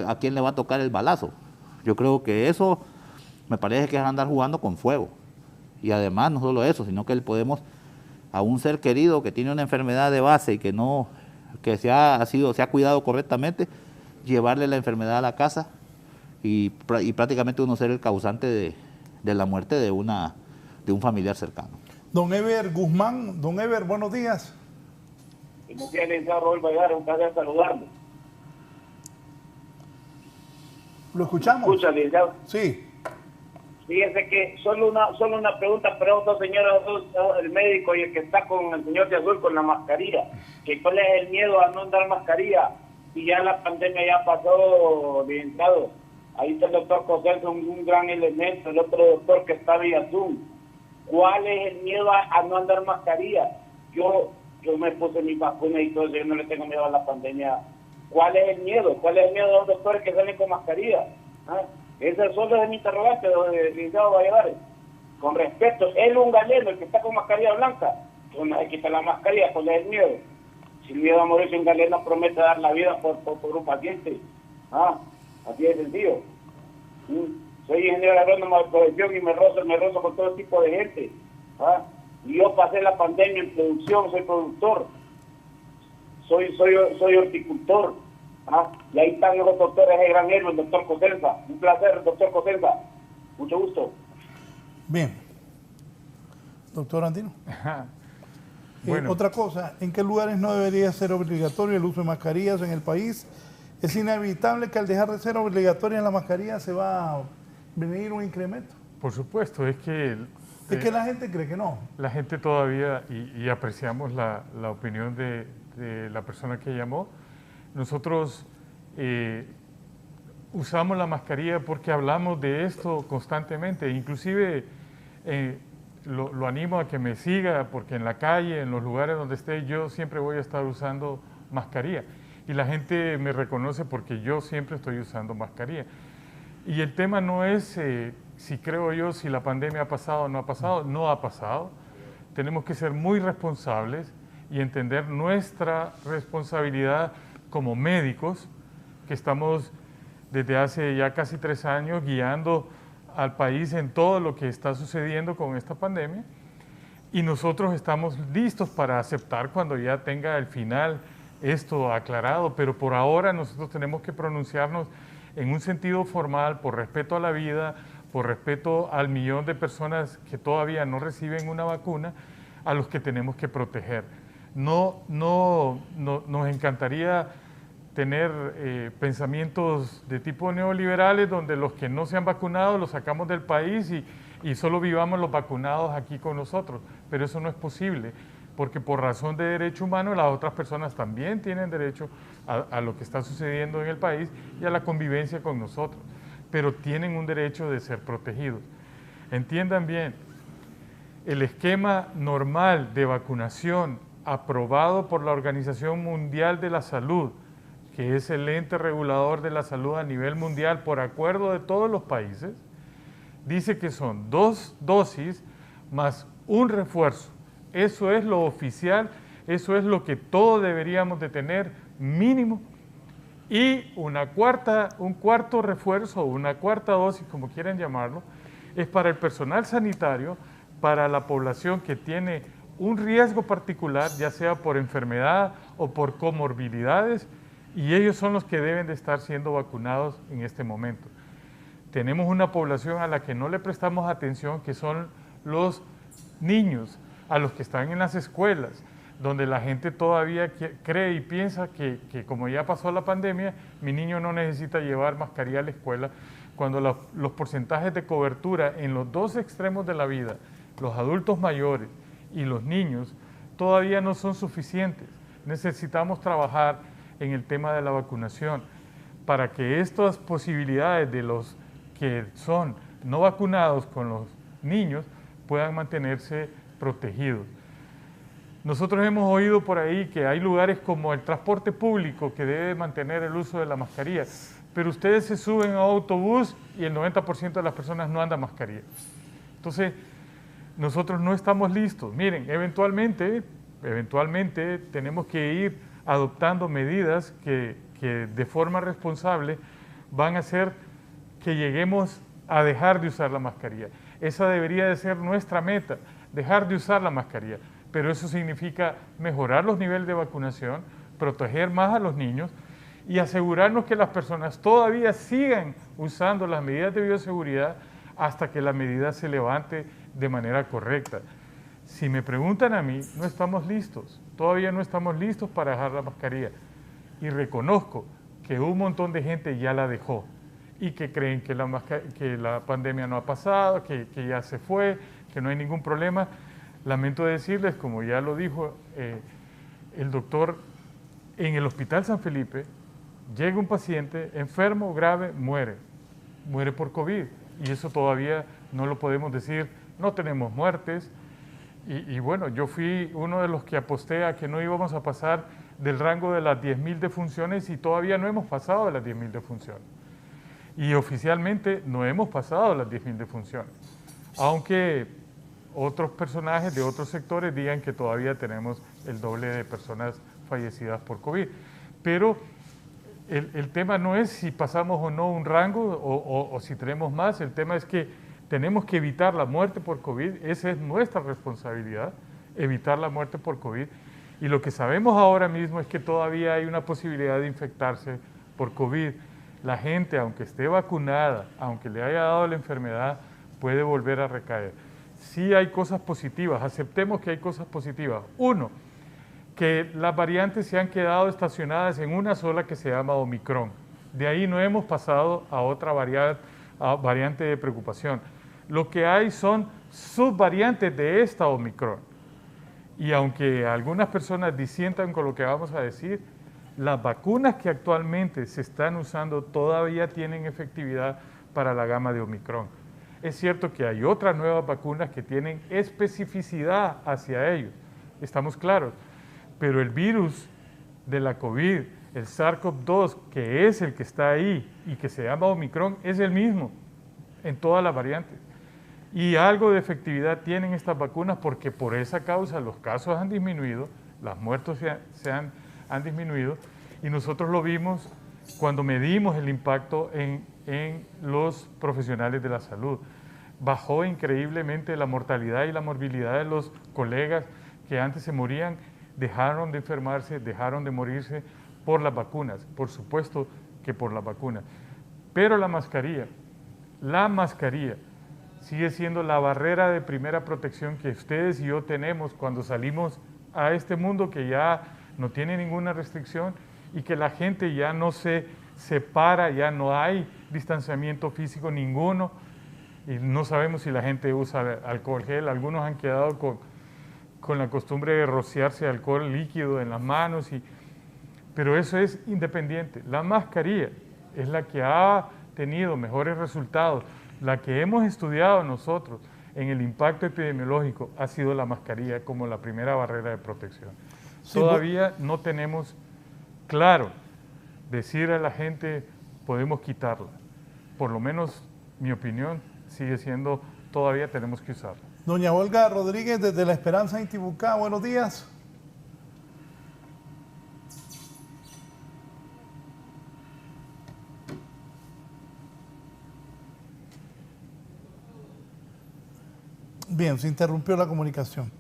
Speaker 7: a quién le va a tocar el balazo. Yo creo que eso me parece que es andar jugando con fuego. Y además, no solo eso, sino que le podemos a un ser querido que tiene una enfermedad de base y que se ha cuidado correctamente, llevarle la enfermedad a la casa y prácticamente uno ser el causante de la muerte de un familiar cercano.
Speaker 3: Don Ever Guzmán, don Ever, buenos días.
Speaker 8: Buenos días, licenciado Raúl Valladares, un placer saludarlo.
Speaker 3: ¿Lo escuchamos?
Speaker 8: ¿Escucha, licenciado?
Speaker 3: Sí.
Speaker 8: Fíjese que solo una pregunta, pregunto, señor, el médico y el que está con el señor de azul con la mascarilla, que cuál es el miedo a no andar mascarilla, y ya la pandemia ya pasó, licenciado. Ahí está el doctor Cosenza, un gran elemento, el otro doctor que está vía Zoom. ¿Cuál es el miedo a no andar mascarilla? Yo me puse mi vacuna y todo eso, yo no le tengo miedo a la pandemia. ¿Cuál es el miedo? ¿Cuál es el miedo de los doctores que salen con mascarilla? ¿Ah? Ese solo es mi interrogante, licenciado Valladares. Con respeto, él un galeno, el que está con mascarilla blanca, que no se quita la mascarilla, ¿cuál es el miedo? Si el miedo a morirse un galeno promete dar la vida por un paciente. Así de sencillo. Soy ingeniero agrónomo de profesión y me rozo con todo tipo de gente. Y yo pasé la pandemia en producción, soy productor. Soy horticultor. Y ahí están los doctores de gran héroe, el doctor Cosenza. Un placer, doctor Cosenza. Mucho gusto.
Speaker 3: Bien. Doctor Andino.
Speaker 5: Bueno.
Speaker 3: Otra cosa, ¿en qué lugares no debería ser obligatorio el uso de mascarillas en el país? Es inevitable que al dejar de ser obligatoria la mascarilla se va a venir un incremento.
Speaker 5: Por supuesto, es que
Speaker 3: la gente cree que no.
Speaker 5: La gente todavía, y apreciamos la opinión de la persona que llamó, nosotros usamos la mascarilla porque hablamos de esto constantemente, inclusive lo animo a que me siga porque en la calle, en los lugares donde esté, yo siempre voy a estar usando mascarilla y la gente me reconoce porque yo siempre estoy usando mascarilla. Y el tema no es si creo yo si la pandemia ha pasado o no ha pasado, no ha pasado. Tenemos que ser muy responsables y entender nuestra responsabilidad como médicos, que estamos desde hace ya casi 3 años guiando al país en todo lo que está sucediendo con esta pandemia, y nosotros estamos listos para aceptar cuando ya tenga el final esto aclarado, pero por ahora nosotros tenemos que pronunciarnos en un sentido formal, por respeto a la vida, por respeto al millón de personas que todavía no reciben una vacuna, a los que tenemos que proteger. Nos encantaría tener pensamientos de tipo neoliberales donde los que no se han vacunado los sacamos del país y solo vivamos los vacunados aquí con nosotros, pero eso no es posible, porque por razón de derecho humano las otras personas también tienen derecho a lo que está sucediendo en el país y a la convivencia con nosotros, pero tienen un derecho de ser protegidos. Entiendan bien, el esquema normal de vacunación aprobado por la Organización Mundial de la Salud, que es el ente regulador de la salud a nivel mundial por acuerdo de todos los países, dice que son 2 dosis más un refuerzo. Eso es lo oficial, eso es lo que todos deberíamos de tener mínimo, y un cuarto refuerzo, una cuarta dosis, como quieran llamarlo, es para el personal sanitario, para la población que tiene un riesgo particular, ya sea por enfermedad o por comorbilidades, y ellos son los que deben de estar siendo vacunados en este momento. Tenemos una población a la que no le prestamos atención, que son los niños, a los que están en las escuelas, donde la gente todavía cree y piensa que como ya pasó la pandemia, mi niño no necesita llevar mascarilla a la escuela, cuando los porcentajes de cobertura en los dos extremos de la vida, los adultos mayores y los niños, todavía no son suficientes. Necesitamos trabajar en el tema de la vacunación para que estas posibilidades de los que son no vacunados con los niños puedan mantenerse protegidos. Nosotros hemos oído por ahí que hay lugares como el transporte público que debe mantener el uso de la mascarilla, pero ustedes se suben a un autobús y el 90% de las personas no anda mascarilla. Entonces, nosotros no estamos listos. Miren, eventualmente tenemos que ir adoptando medidas que de forma responsable van a hacer que lleguemos a dejar de usar la mascarilla. Esa debería de ser nuestra meta, dejar de usar la mascarilla. Pero eso significa mejorar los niveles de vacunación, proteger más a los niños y asegurarnos que las personas todavía sigan usando las medidas de bioseguridad hasta que la medida se levante de manera correcta. Si me preguntan a mí, no estamos listos, todavía no estamos listos para dejar la mascarilla. Y reconozco que un montón de gente ya la dejó y que creen que la pandemia no ha pasado, que ya se fue, que no hay ningún problema. Lamento decirles, como ya lo dijo el doctor, en el Hospital San Felipe llega un paciente enfermo, grave, muere por COVID. Y eso todavía no lo podemos decir, no tenemos muertes. Y bueno, yo fui uno de los que aposté a que no íbamos a pasar del rango de las 10.000 defunciones y todavía no hemos pasado de las 10.000 defunciones. Y oficialmente no hemos pasado las 10.000 defunciones, aunque otros personajes de otros sectores digan que todavía tenemos el doble de personas fallecidas por COVID. Pero el tema no es si pasamos o no un rango o si tenemos más, el tema es que tenemos que evitar la muerte por COVID, esa es nuestra responsabilidad, evitar la muerte por COVID. Y lo que sabemos ahora mismo es que todavía hay una posibilidad de infectarse por COVID. La gente, aunque esté vacunada, aunque le haya dado la enfermedad, puede volver a recaer. Sí hay cosas positivas, aceptemos que hay cosas positivas. Uno, que las variantes se han quedado estacionadas en una sola que se llama Omicron. De ahí no hemos pasado a otra variante de preocupación. Lo que hay son subvariantes de esta Omicron. Y aunque algunas personas disientan con lo que vamos a decir, las vacunas que actualmente se están usando todavía tienen efectividad para la gama de Omicron. Es cierto que hay otras nuevas vacunas que tienen especificidad hacia ellos, estamos claros, pero el virus de la COVID, el SARS-CoV-2, que es el que está ahí y que se llama Omicron, es el mismo en todas las variantes. Y algo de efectividad tienen estas vacunas porque por esa causa los casos han disminuido, las muertes han disminuido, y nosotros lo vimos cuando medimos el impacto en los profesionales de la salud. Bajó increíblemente la mortalidad y la morbilidad de los colegas que antes se morían, dejaron de enfermarse, dejaron de morirse por las vacunas, por supuesto que por las vacunas. Pero la mascarilla sigue siendo la barrera de primera protección que ustedes y yo tenemos cuando salimos a este mundo que ya no tiene ninguna restricción y que la gente ya no se separa, ya no hay distanciamiento físico ninguno y no sabemos si la gente usa alcohol gel. Algunos han quedado con la costumbre de rociarse alcohol líquido en las manos, pero eso es independiente. La mascarilla es la que ha tenido mejores resultados. La que hemos estudiado nosotros en el impacto epidemiológico ha sido la mascarilla como la primera barrera de protección. Sí, todavía no tenemos claro decir a la gente podemos quitarla. Por lo menos mi opinión sigue siendo todavía tenemos que usarla.
Speaker 3: Doña Olga Rodríguez desde La Esperanza, Intibucá, buenos días. Bien, se interrumpió la comunicación.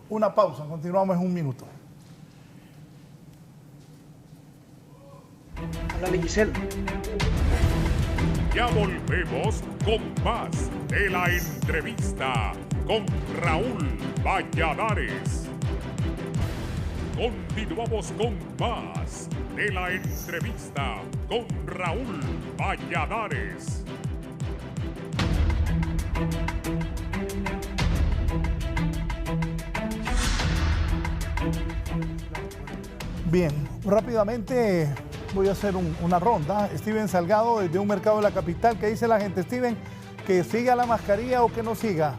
Speaker 3: Una pausa, continuamos en un minuto.
Speaker 6: Hola, Giselle.
Speaker 1: Ya volvemos con más de la entrevista con Raúl Valladares. Continuamos con más de la entrevista con Raúl Valladares.
Speaker 3: Bien, rápidamente voy a hacer una ronda. Steven Salgado, desde un mercado de la capital. ¿Qué dice la gente, Steven? ¿Que siga la mascarilla o que no siga?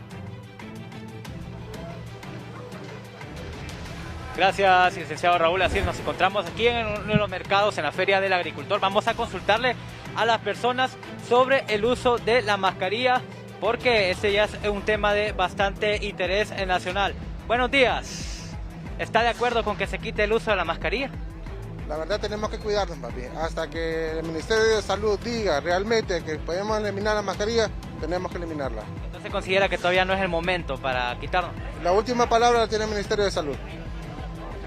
Speaker 9: Gracias, licenciado Raúl. Así es, nos encontramos aquí en uno de los mercados, en la Feria del Agricultor. Vamos a consultarle a las personas sobre el uso de la mascarilla, porque este ya es un tema de bastante interés nacional. Buenos días. ¿Está de acuerdo con que se quite el uso de la mascarilla?
Speaker 10: La verdad tenemos que cuidarnos, papi. Hasta que el Ministerio de Salud diga realmente que podemos eliminar la mascarilla, tenemos que eliminarla.
Speaker 9: ¿Entonces considera que todavía no es el momento para quitarla?
Speaker 10: La última palabra la tiene el Ministerio de Salud.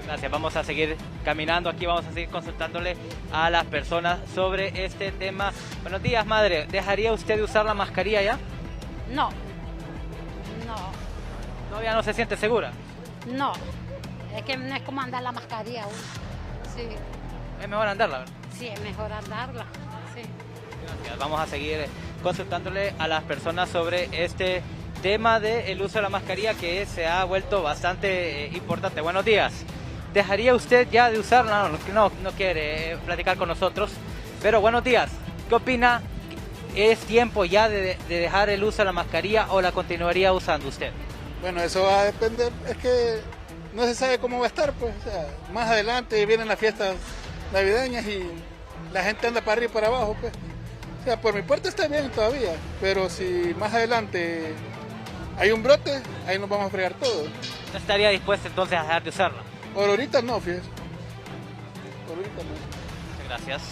Speaker 9: Gracias, vamos a seguir caminando aquí, vamos a seguir consultándole a las personas sobre este tema. Buenos días, madre. ¿Dejaría usted de usar la mascarilla ya?
Speaker 11: No.
Speaker 9: ¿Todavía no se siente segura?
Speaker 11: No. Es que no es como andar la mascarilla uno. Sí.
Speaker 9: Es mejor andarla, ¿verdad?
Speaker 11: Sí, es mejor andarla. Sí.
Speaker 9: Gracias. Vamos a seguir consultándole a las personas sobre este tema del uso de la mascarilla, que se ha vuelto bastante importante. Buenos días. ¿Dejaría usted ya de usarla? No quiere platicar con nosotros, pero buenos días. ¿Qué opina? ¿Es tiempo ya de dejar el uso de la mascarilla o la continuaría usando usted?
Speaker 12: Bueno, eso va a depender, es que no se sabe cómo va a estar, pues, o sea, más adelante vienen las fiestas navideñas y la gente anda para arriba y para abajo, pues. O sea, por mi parte está bien todavía, pero si más adelante hay un brote, ahí nos vamos a fregar todo.
Speaker 9: ¿No estaría dispuesto entonces a dejar de usarla?
Speaker 12: Por ahorita no, fíjese. Por ahorita no.
Speaker 9: Muchas gracias.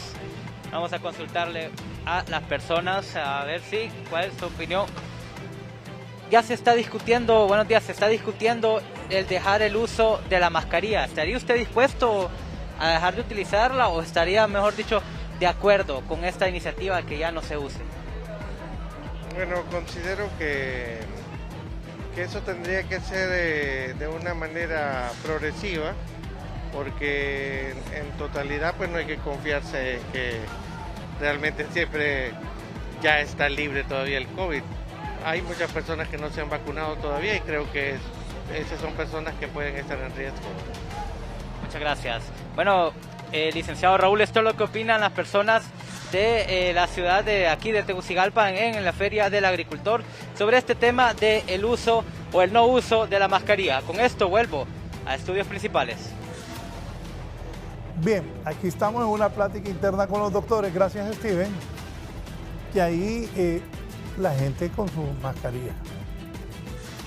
Speaker 9: Vamos a consultarle a las personas a ver si, cuál es su opinión. Ya se está discutiendo, buenos días, se está discutiendo el dejar el uso de la mascarilla. ¿Estaría usted dispuesto a dejar de utilizarla o estaría, mejor dicho, de acuerdo con esta iniciativa de que ya no se use?
Speaker 13: Bueno, considero que eso tendría que ser de una manera progresiva, porque en totalidad pues no hay que confiarse en que realmente siempre ya está libre todavía el COVID. Hay muchas personas que no se han vacunado todavía y creo que esas son personas que pueden estar en riesgo.
Speaker 9: Muchas gracias. Bueno, licenciado Raúl, esto es lo que opinan las personas de la ciudad de aquí de Tegucigalpa en la Feria del Agricultor sobre este tema del uso o el no uso de la mascarilla. Con esto vuelvo a estudios principales.
Speaker 3: Bien, aquí estamos en una plática interna con los doctores, gracias Steven, que ahí la gente con su mascarilla.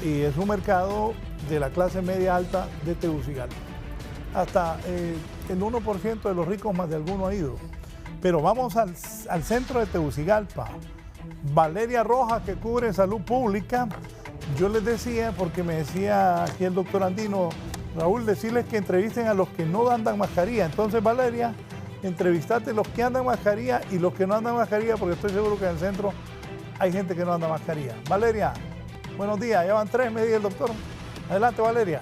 Speaker 3: Y es un mercado de la clase media alta de Tegucigalpa. Hasta el 1% de los ricos más de alguno ha ido. Pero vamos al centro de Tegucigalpa. Valeria Rojas, que cubre salud pública. Yo les decía, porque me decía aquí el doctor Andino, Raúl, decirles que entrevisten a los que no andan mascarilla. Entonces, Valeria, entrevistate los que andan mascarilla y los que no andan mascarilla, porque estoy seguro que en el centro hay gente que no anda mascarilla. Valeria, buenos días. Ya van 3, me dice el doctor. Adelante, Valeria.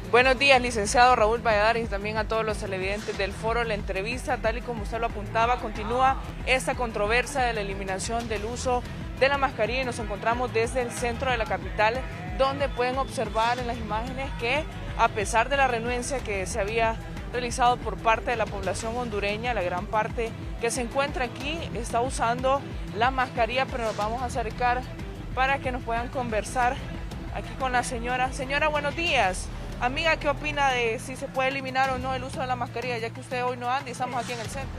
Speaker 14: Buenos días, licenciado Raúl Valladares, y también a todos los televidentes del foro. La entrevista, tal y como usted lo apuntaba, continúa esta controversia de la eliminación del uso de la mascarilla y nos encontramos desde el centro de la capital, donde pueden observar en las imágenes que, a pesar de la renuencia que se había realizado por parte de la población hondureña, la gran parte que se encuentra aquí está usando la mascarilla, pero nos vamos a acercar para que nos puedan conversar aquí con la señora. Señora, buenos días. Amiga, ¿qué opina de si se puede eliminar o no el uso de la mascarilla, ya que usted hoy no anda y estamos aquí en el centro?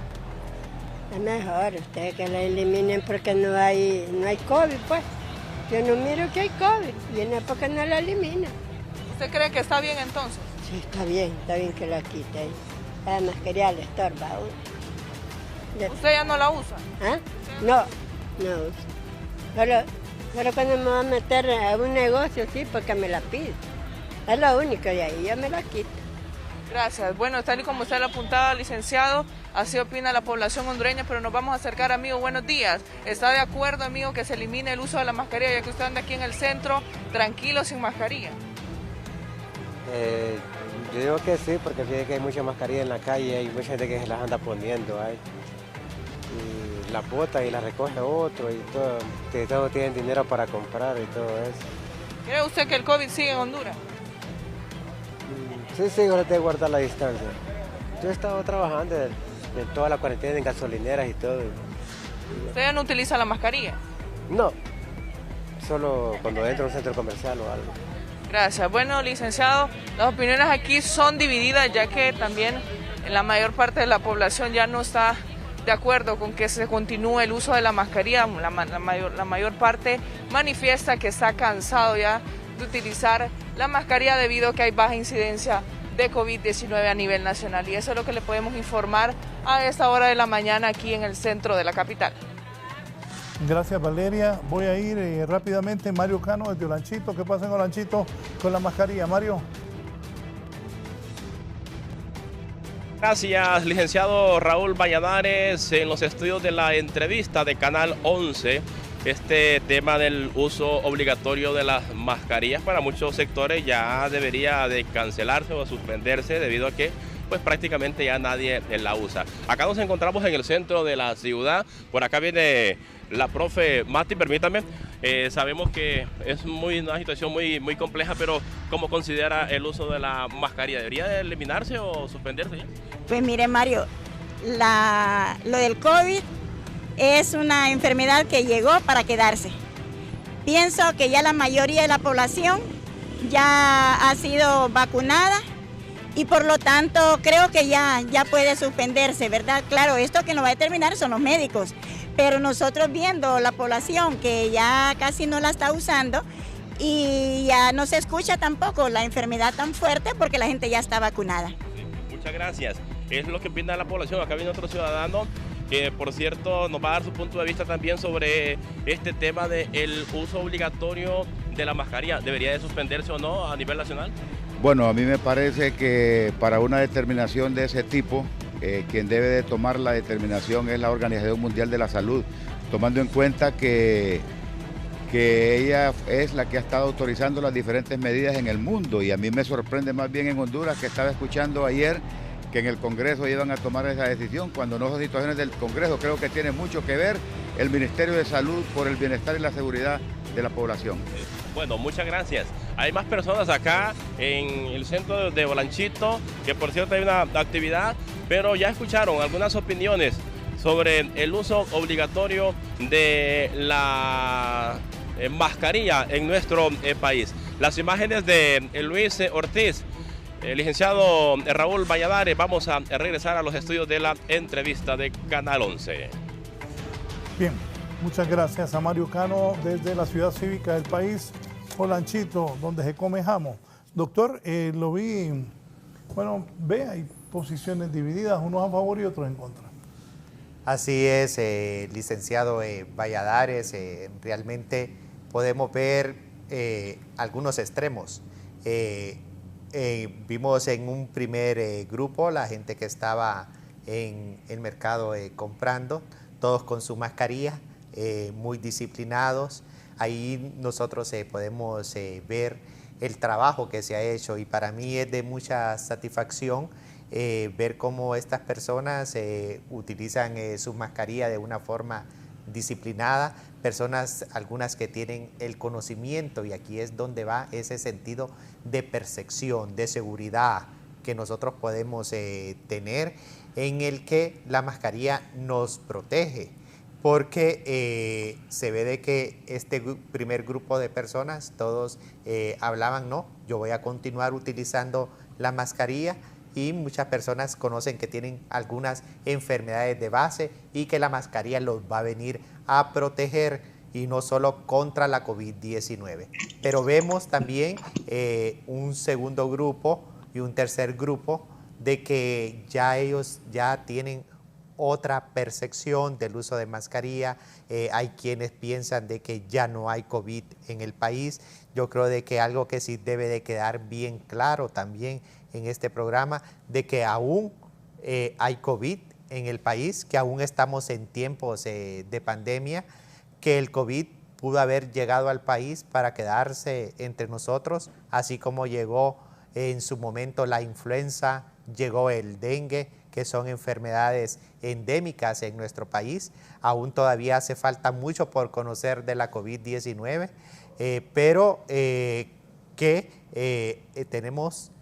Speaker 15: Es mejor ustedes que la eliminen porque no hay COVID, pues. Yo no miro que hay COVID, y no es porque no la eliminan.
Speaker 14: ¿Usted cree que está bien entonces?
Speaker 15: Sí, está bien que la quiten. La mascarilla le estorba a uno.
Speaker 14: ¿Usted ya no la usa?
Speaker 15: ¿Ah? No uso. Pero cuando me voy a meter a un negocio, sí, porque me la pide. Es lo único, y ahí yo me la quito.
Speaker 14: Gracias. Bueno, tal y como usted lo apuntaba, licenciado, así opina la población hondureña, pero nos vamos a acercar, amigo. Buenos días. ¿Está de acuerdo, amigo, que se elimine el uso de la mascarilla, ya que usted anda aquí en el centro, tranquilo, sin mascarilla?
Speaker 16: Yo digo que sí, porque fíjate que hay mucha mascarilla en la calle y mucha gente que se las anda poniendo ahí. Y la bota y la recoge otro y todo. Que todos tienen dinero para comprar y todo eso.
Speaker 14: ¿Cree usted que el COVID sigue en Honduras?
Speaker 16: Sí, ahora tengo que guardar la distancia. Yo he estado trabajando en toda la cuarentena, en gasolineras y todo.
Speaker 14: ¿Usted ya no utiliza la mascarilla?
Speaker 16: No, solo cuando entro a un centro comercial o algo.
Speaker 14: Gracias. Bueno, licenciado, las opiniones aquí son divididas, ya que también la mayor parte de la población ya no está de acuerdo con que se continúe el uso de la mascarilla. La mayor parte manifiesta que está cansado ya de utilizar la mascarilla debido a que hay baja incidencia de COVID-19 a nivel nacional. Y eso es lo que le podemos informar a esta hora de la mañana aquí en el centro de la capital.
Speaker 3: Gracias, Valeria. Voy a ir rápidamente. Mario Cano desde Olanchito. ¿Qué pasa en Olanchito con la mascarilla, Mario?
Speaker 17: Gracias, licenciado Raúl Valladares, en los estudios de la entrevista de Canal 11. Este tema del uso obligatorio de las mascarillas para muchos sectores ya debería de cancelarse o suspenderse debido a que pues prácticamente ya nadie la usa. Acá nos encontramos en el centro de la ciudad. Por acá viene la profe Mati, permítame. Sabemos que es una situación muy compleja, pero ¿cómo considera el uso de la mascarilla? ¿Debería de eliminarse o suspenderse ya?
Speaker 18: Pues mire, Mario, lo del COVID es una enfermedad que llegó para quedarse. Pienso que ya la mayoría de la población ya ha sido vacunada y por lo tanto creo que ya puede suspenderse, ¿verdad? Claro, esto que nos va a determinar son los médicos, pero nosotros viendo la población que ya casi no la está usando y ya no se escucha tampoco la enfermedad tan fuerte porque la gente ya está vacunada.
Speaker 17: Sí, muchas gracias. Es lo que opina la población. Acá viene otro ciudadano que, por cierto, nos va a dar su punto de vista también sobre este tema del uso obligatorio de la mascarilla. ¿Debería de suspenderse o no a nivel nacional?
Speaker 19: Bueno, a mí me parece que para una determinación de ese tipo, quien debe de tomar la determinación es la Organización Mundial de la Salud, tomando en cuenta que ella es la que ha estado autorizando las diferentes medidas en el mundo, y a mí me sorprende más bien en Honduras, que estaba escuchando ayer que en el Congreso iban a tomar esa decisión, cuando no son situaciones del Congreso. Creo que tiene mucho que ver el Ministerio de Salud por el bienestar y la seguridad de la población.
Speaker 17: Bueno, muchas gracias. Hay más personas acá en el centro de Olanchito, que por cierto hay una actividad, pero ya escucharon algunas opiniones sobre el uso obligatorio de la mascarilla en nuestro país. Las imágenes de Luis Ortiz, el licenciado Raúl Valladares. Vamos a regresar a los estudios de la entrevista de Canal 11.
Speaker 3: Bien, muchas gracias a Mario Cano desde la ciudad cívica del país, Olanchito, donde se come jamón. Doctor, lo vi, bueno, ve, hay posiciones divididas, unos a favor y otros en contra.
Speaker 4: Así es, licenciado Valladares, realmente podemos ver algunos extremos. Vimos en un primer grupo la gente que estaba en el mercado comprando, todos con su mascarilla, muy disciplinados. Ahí nosotros podemos ver el trabajo que se ha hecho, y para mí es de mucha satisfacción ver cómo estas personas utilizan su mascarilla de una forma disciplinada, personas algunas que tienen el conocimiento, y aquí es donde va ese sentido de percepción, de seguridad que nosotros podemos tener, en el que la mascarilla nos protege, porque se ve de que este primer grupo de personas, todos hablaban, no, yo voy a continuar utilizando la mascarilla, y muchas personas conocen que tienen algunas enfermedades de base y que la mascarilla los va a venir a proteger, y no solo contra la COVID-19. Pero vemos también un segundo grupo y un tercer grupo de que ya ellos ya tienen otra percepción del uso de mascarilla. Hay quienes piensan de que ya no hay COVID en el país. Yo creo de que algo que sí debe de quedar bien claro también en este programa, de que aún hay COVID en el país, que aún estamos en tiempos de pandemia, que el COVID pudo haber llegado al país para quedarse entre nosotros, así como llegó en su momento la influenza, llegó el dengue, que son enfermedades endémicas en nuestro país. Aún todavía hace falta mucho por conocer de la COVID-19, pero tenemos,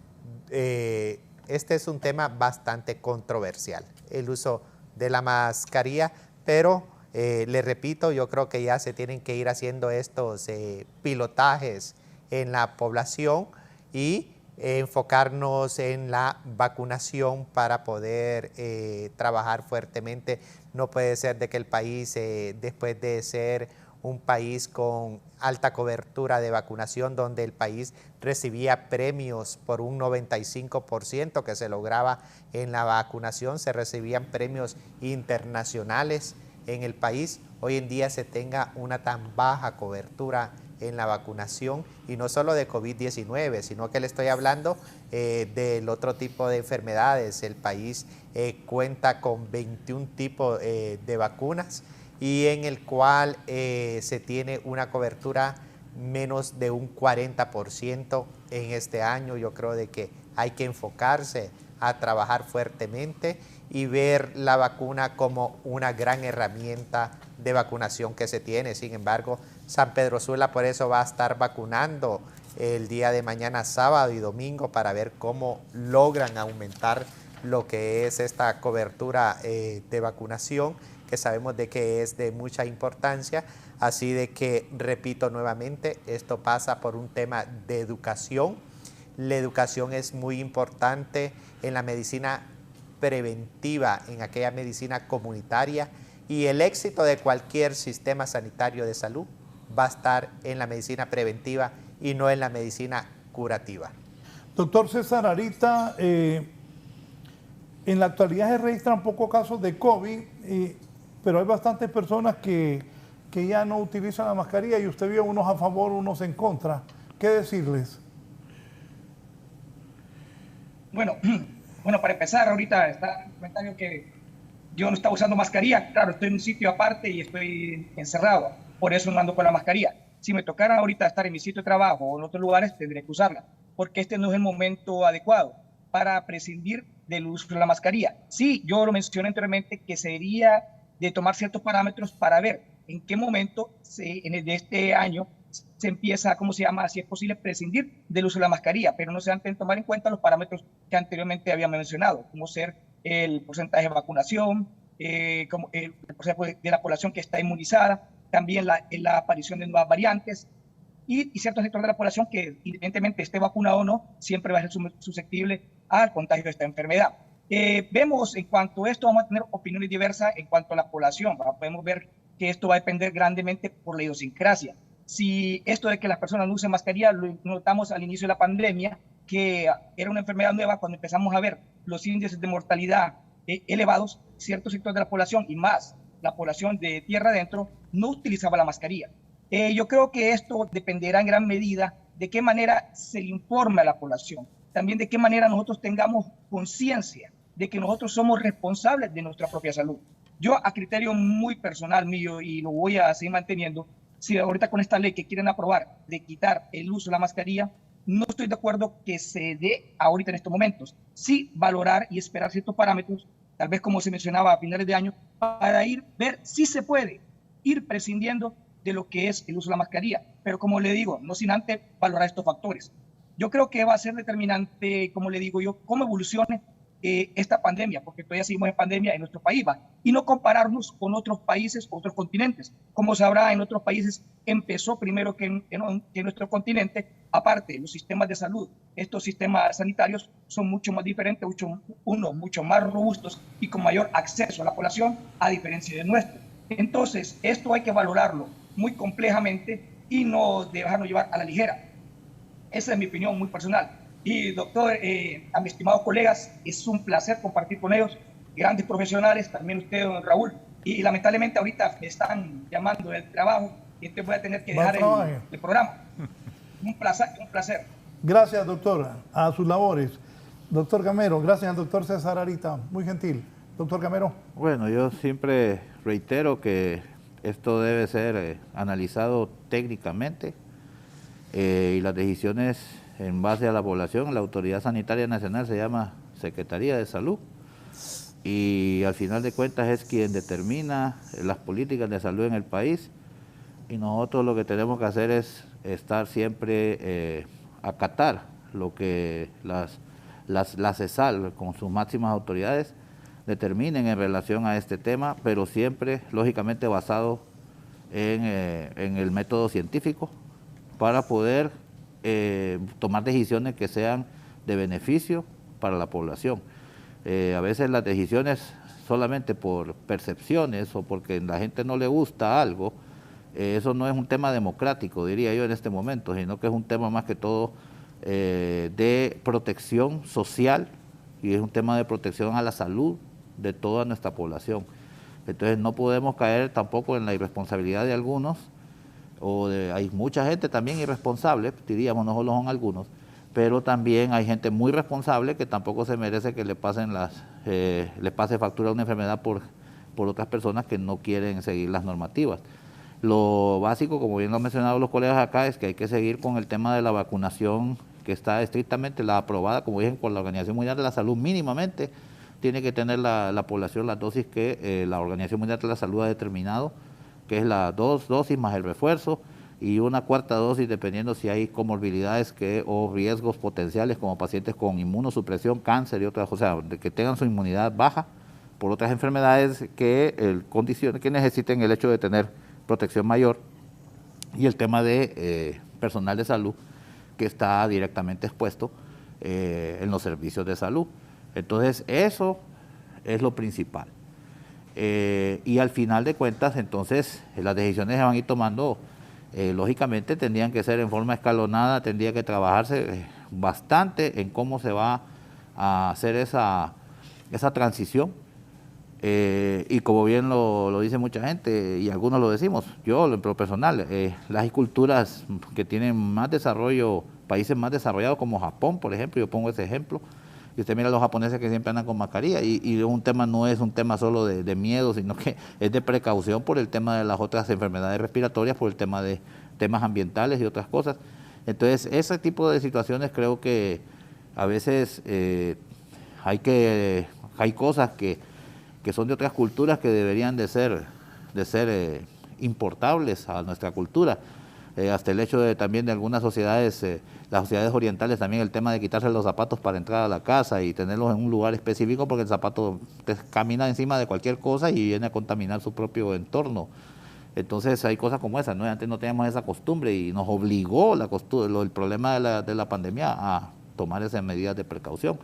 Speaker 4: este es un tema bastante controversial, el uso de la mascarilla, pero le repito, yo creo que ya se tienen que ir haciendo estos pilotajes en la población y enfocarnos en la vacunación para poder trabajar fuertemente. No puede ser de que el país, después de ser un país con alta cobertura de vacunación, donde el país recibía premios por un 95% que se lograba en la vacunación, se recibían premios internacionales en el país, hoy en día se tenga una tan baja cobertura en la vacunación, y no solo de COVID-19, sino que le estoy hablando del otro tipo de enfermedades. El país cuenta con 21 tipos de vacunas y en el cual se tiene una cobertura menos de un 40% en este año. Yo creo de que hay que enfocarse a trabajar fuertemente y ver la vacuna como una gran herramienta de vacunación que se tiene. Sin embargo, San Pedro Sula por eso va a estar vacunando el día de mañana, sábado y domingo, para ver cómo logran aumentar lo que es esta cobertura de vacunación, que sabemos de que es de mucha importancia. Así de que, repito nuevamente, esto pasa por un tema de educación. La educación es muy importante en la medicina preventiva, en aquella medicina comunitaria, y el éxito de cualquier sistema sanitario de salud va a estar en la medicina preventiva y no en la medicina curativa.
Speaker 3: Doctor César Arita, en la actualidad se registran pocos casos de COVID, pero hay bastantes personas que ya no utilizan la mascarilla, y usted vio unos a favor, unos en contra. ¿Qué decirles?
Speaker 6: Bueno, para empezar, ahorita está el comentario que yo no estaba usando mascarilla. Claro, estoy en un sitio aparte y estoy encerrado, por eso no ando con la mascarilla. Si me tocara ahorita estar en mi sitio de trabajo o en otros lugares, tendré que usarla, porque este no es el momento adecuado para prescindir del uso de la mascarilla. Sí, yo lo mencioné anteriormente, que sería de tomar ciertos parámetros para ver en qué momento de este año se empieza, si es posible, prescindir del uso de la mascarilla, pero no se han de tomar en cuenta los parámetros que anteriormente habíamos mencionado, como ser el porcentaje de vacunación, como el porcentaje de la población que está inmunizada, también la aparición de nuevas variantes y ciertos sectores de la población que, independientemente esté vacunado o no, siempre va a ser susceptible al contagio de esta enfermedad. Vemos en cuanto a esto, vamos a tener opiniones diversas en cuanto a la población. Podemos ver que esto va a depender grandemente por la idiosincrasia. Si esto de que las personas no usen mascarilla lo notamos al inicio de la pandemia, que era una enfermedad nueva, cuando empezamos a ver los índices de mortalidad elevados, ciertos sectores de la población y más la población de tierra adentro no utilizaba la mascarilla. Yo creo que esto dependerá en gran medida de qué manera se le informe a la población, también de qué manera nosotros tengamos conciencia de que nosotros somos responsables de nuestra propia salud. Yo, a criterio muy personal mío, y lo voy a seguir manteniendo, si ahorita con esta ley que quieren aprobar de quitar el uso de la mascarilla, no estoy de acuerdo que se dé ahorita en estos momentos. Sí valorar y esperar ciertos parámetros, tal vez como se mencionaba a finales de año, para ver si se puede ir prescindiendo de lo que es el uso de la mascarilla. Pero como le digo, no sin antes valorar estos factores. Yo creo que va a ser determinante, como le digo yo, cómo evolucione esta pandemia, porque todavía seguimos en pandemia en nuestro país, y no compararnos con otros países, otros continentes. Como sabrá, en otros países empezó primero que en nuestro continente. Aparte, los sistemas de salud, estos sistemas sanitarios son mucho más diferentes, mucho más robustos y con mayor acceso a la población, a diferencia de nuestro. Entonces, esto hay que valorarlo muy complejamente y no dejarnos llevar a la ligera. Esa es mi opinión muy personal. Y doctor, a mis estimados colegas, es un placer compartir con ellos grandes profesionales, también usted, don Raúl, y lamentablemente ahorita me están llamando del trabajo y usted voy a tener que dejar el programa. Un placer.
Speaker 3: Gracias, doctor, a sus labores. Doctor Gamero, gracias al doctor César Arita, muy gentil. Doctor Gamero.
Speaker 7: Bueno, yo siempre reitero que esto debe ser analizado técnicamente y las decisiones en base a la población. La Autoridad Sanitaria Nacional se llama Secretaría de Salud y al final de cuentas es quien determina las políticas de salud en el país, y nosotros lo que tenemos que hacer es estar siempre acatar lo que la CESAL con sus máximas autoridades determinen en relación a este tema, pero siempre lógicamente basado en el método científico para poder tomar decisiones que sean de beneficio para la población. A veces las decisiones solamente por percepciones o porque a la gente no le gusta algo, eso no es un tema democrático, diría yo en este momento, sino que es un tema más que todo de protección social y es un tema de protección a la salud de toda nuestra población. Entonces no podemos caer tampoco en la irresponsabilidad de algunos, hay mucha gente también irresponsable, diríamos, no solo son algunos, pero también hay gente muy responsable que tampoco se merece que le pase factura a una enfermedad por otras personas que no quieren seguir las normativas. Lo básico, como bien lo han mencionado los colegas acá, es que hay que seguir con el tema de la vacunación, que está estrictamente la aprobada, como dije, por la Organización Mundial de la Salud. Mínimamente tiene que tener la población las dosis que la Organización Mundial de la Salud ha determinado, que es las 2 dosis más el refuerzo, y una cuarta dosis dependiendo si hay comorbilidades o riesgos potenciales como pacientes con inmunosupresión, cáncer y otras, o sea, que tengan su inmunidad baja por otras enfermedades que necesiten el hecho de tener protección mayor, y el tema de personal de salud que está directamente expuesto en los servicios de salud. Entonces eso es lo principal. Y al final de cuentas, entonces, las decisiones se van a ir tomando, lógicamente tendrían que ser en forma escalonada, tendría que trabajarse bastante en cómo se va a hacer esa transición. Y como bien lo dice mucha gente, y algunos lo decimos, yo en lo personal, las culturas que tienen más desarrollo, países más desarrollados como Japón, por ejemplo, yo pongo ese ejemplo, y usted mira a los japoneses que siempre andan con mascarilla, y un tema no es un tema solo de miedo, sino que es de precaución por el tema de las otras enfermedades respiratorias, por el tema de temas ambientales y otras cosas. Entonces, ese tipo de situaciones creo que a veces hay cosas que son de otras culturas que deberían de ser importables a nuestra cultura. Hasta el hecho también de algunas sociedades, las sociedades orientales, también el tema de quitarse los zapatos para entrar a la casa y tenerlos en un lugar específico, porque el zapato camina encima de cualquier cosa y viene a contaminar su propio entorno. Entonces hay cosas como esas, ¿no? Antes no teníamos esa costumbre y nos obligó el problema de la pandemia a tomar esas medidas de precaución.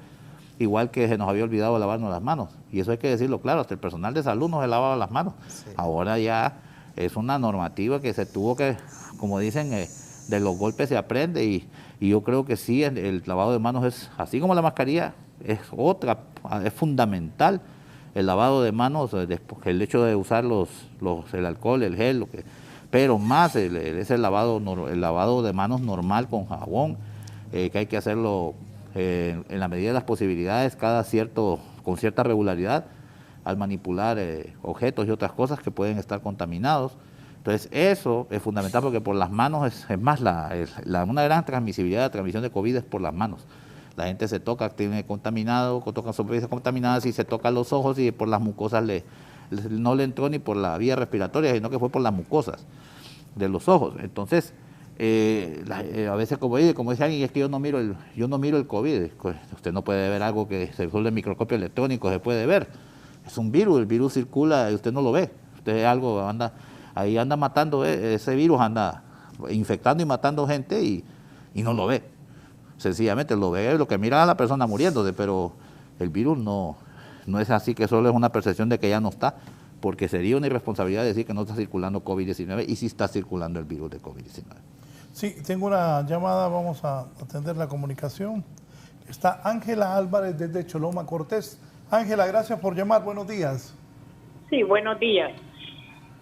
Speaker 7: Igual que se nos había olvidado lavarnos las manos, y eso hay que decirlo claro, hasta el personal de salud no se lavaba las manos. Sí. Ahora ya es una normativa que se tuvo que, como dicen, de los golpes se aprende, y yo creo que sí, el lavado de manos es, así como la mascarilla, es fundamental el lavado de manos, el hecho de usar el alcohol, el gel, pero más es el lavado de manos normal con jabón, que hay que hacerlo en la medida de las posibilidades, con cierta regularidad, al manipular objetos y otras cosas que pueden estar contaminados. Entonces eso es fundamental, porque por las manos es más una gran transmisibilidad, la transmisión de COVID es por las manos. La gente se toca, tiene contaminado, toca superficies contaminadas y se toca los ojos, y por las mucosas no le entró ni por la vía respiratoria, sino que fue por las mucosas de los ojos. Entonces, a veces como dice alguien, es que yo no miro el COVID. Usted no puede ver algo que solo el microscopio electrónico se puede ver. Es un virus, el virus circula y usted no lo ve. Usted anda matando, ese virus anda infectando y matando gente y no lo ve. Sencillamente lo ve, lo que mira a la persona muriéndose, pero el virus no es así, que solo es una percepción de que ya no está, porque sería una irresponsabilidad decir que no está circulando COVID-19, y sí está circulando el virus de COVID-19.
Speaker 3: Sí, tengo una llamada, vamos a atender la comunicación. Está Ángela Álvarez desde Choloma Cortés. Ángela, gracias por llamar. Buenos días.
Speaker 20: Sí, buenos días.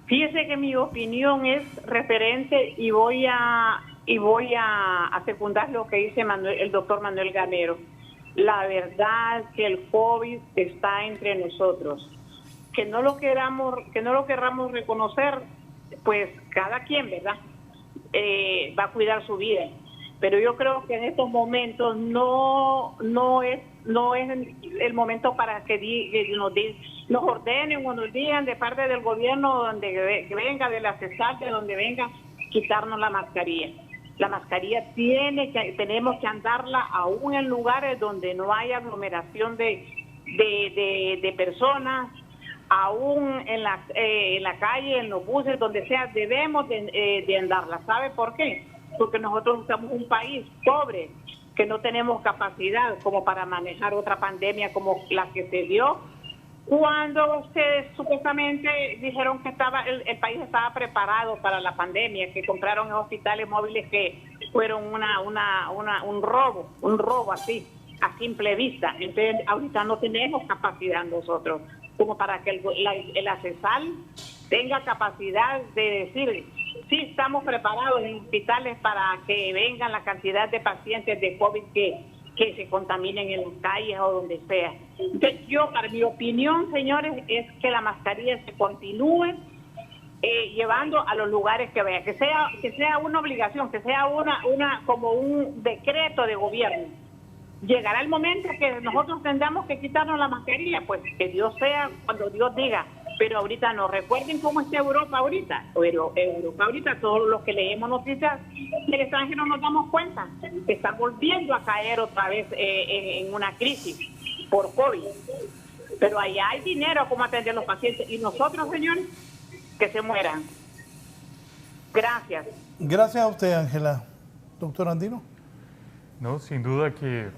Speaker 20: Fíjese que mi opinión es referente y voy a secundar lo que dice el doctor Manuel Gamero. La verdad que el COVID está entre nosotros. Que no lo queramos reconocer, pues cada quien, ¿verdad? Va a cuidar su vida. Pero yo creo que en estos momentos no es el momento para que nos ordenen o nos digan de parte del gobierno donde venga, de la CESAL, de donde venga, quitarnos la mascarilla. La mascarilla tenemos que andarla aún en lugares donde no hay aglomeración de personas, aún en la calle, en los buses, donde sea, debemos de andarla. ¿Sabe por qué? Porque nosotros somos un país pobre, que no tenemos capacidad como para manejar otra pandemia como la que se dio, cuando ustedes supuestamente dijeron que el país estaba preparado para la pandemia, que compraron hospitales móviles que fueron un robo así, a simple vista. Entonces ahorita no tenemos capacidad nosotros como para que la CESAL tenga capacidad de decir, sí estamos preparados en hospitales para que vengan la cantidad de pacientes de COVID que se contaminen en las calles o donde sea. Entonces para mi opinión, señores, es que la mascarilla se continúe llevando a los lugares que vaya, que sea una obligación, que sea como un decreto de gobierno. Llegará el momento que nosotros tendamos que quitarnos la mascarilla, pues que Dios sea cuando Dios diga, pero ahorita no. Recuerden cómo está Europa ahorita. Europa ahorita, todos los que leemos noticias del extranjero nos damos cuenta que está volviendo a caer otra vez en una crisis por COVID. Pero allá hay dinero como atender a los pacientes. Y nosotros, señores, que se mueran. Gracias.
Speaker 3: Gracias a usted, Ángela. Doctor Andino.
Speaker 5: No, sin duda que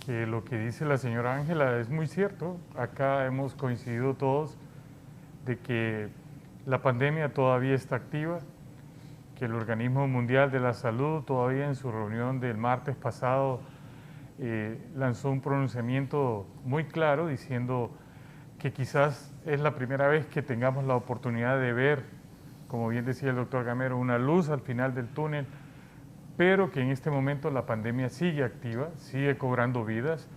Speaker 5: lo que dice la señora Ángela es muy cierto. Acá hemos coincidido todos de que la pandemia todavía está activa, que el Organismo Mundial de la Salud todavía en su reunión del martes pasado lanzó un pronunciamiento muy claro diciendo que quizás es la primera vez que tengamos la oportunidad de ver, como bien decía el doctor Gamero, una luz al final del túnel, pero que en este momento la pandemia sigue activa, sigue cobrando vidas,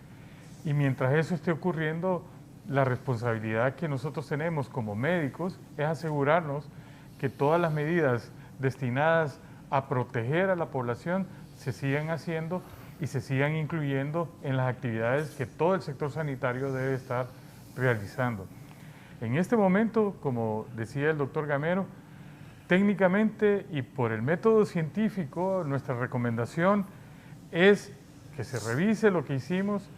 Speaker 5: y mientras eso esté ocurriendo, la responsabilidad que nosotros tenemos como médicos es asegurarnos que todas las medidas destinadas a proteger a la población se sigan haciendo y se sigan incluyendo en las actividades que todo el sector sanitario debe estar realizando. En este momento, como decía el doctor Gamero, técnicamente y por el método científico, nuestra recomendación es que se revise lo que hicimos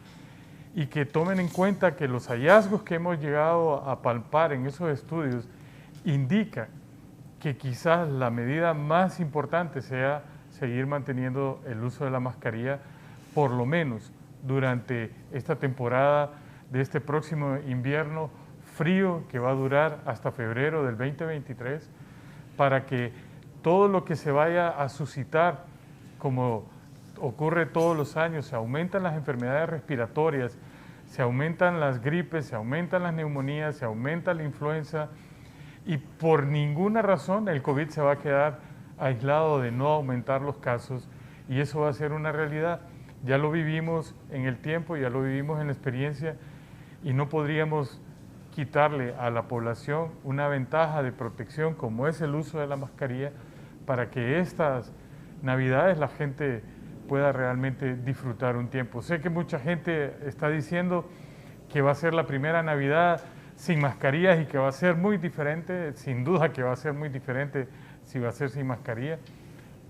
Speaker 5: y que tomen en cuenta que los hallazgos que hemos llegado a palpar en esos estudios indican que quizás la medida más importante sea seguir manteniendo el uso de la mascarilla, por lo menos durante esta temporada de este próximo invierno frío que va a durar hasta febrero del 2023, para que todo lo que se vaya a suscitar, como ocurre todos los años, se aumentan las enfermedades respiratorias, se aumentan las gripes, se aumentan las neumonías, se aumenta la influenza, y por ninguna razón el COVID se va a quedar aislado de no aumentar los casos, y eso va a ser una realidad. Ya lo vivimos en el tiempo, ya lo vivimos en la experiencia, y no podríamos quitarle a la población una ventaja de protección como es el uso de la mascarilla para que estas Navidades la gente pueda realmente disfrutar un tiempo. Sé que mucha gente está diciendo que va a ser la primera Navidad sin mascarillas y que va a ser muy diferente, sin duda que va a ser muy diferente si va a ser sin mascarilla,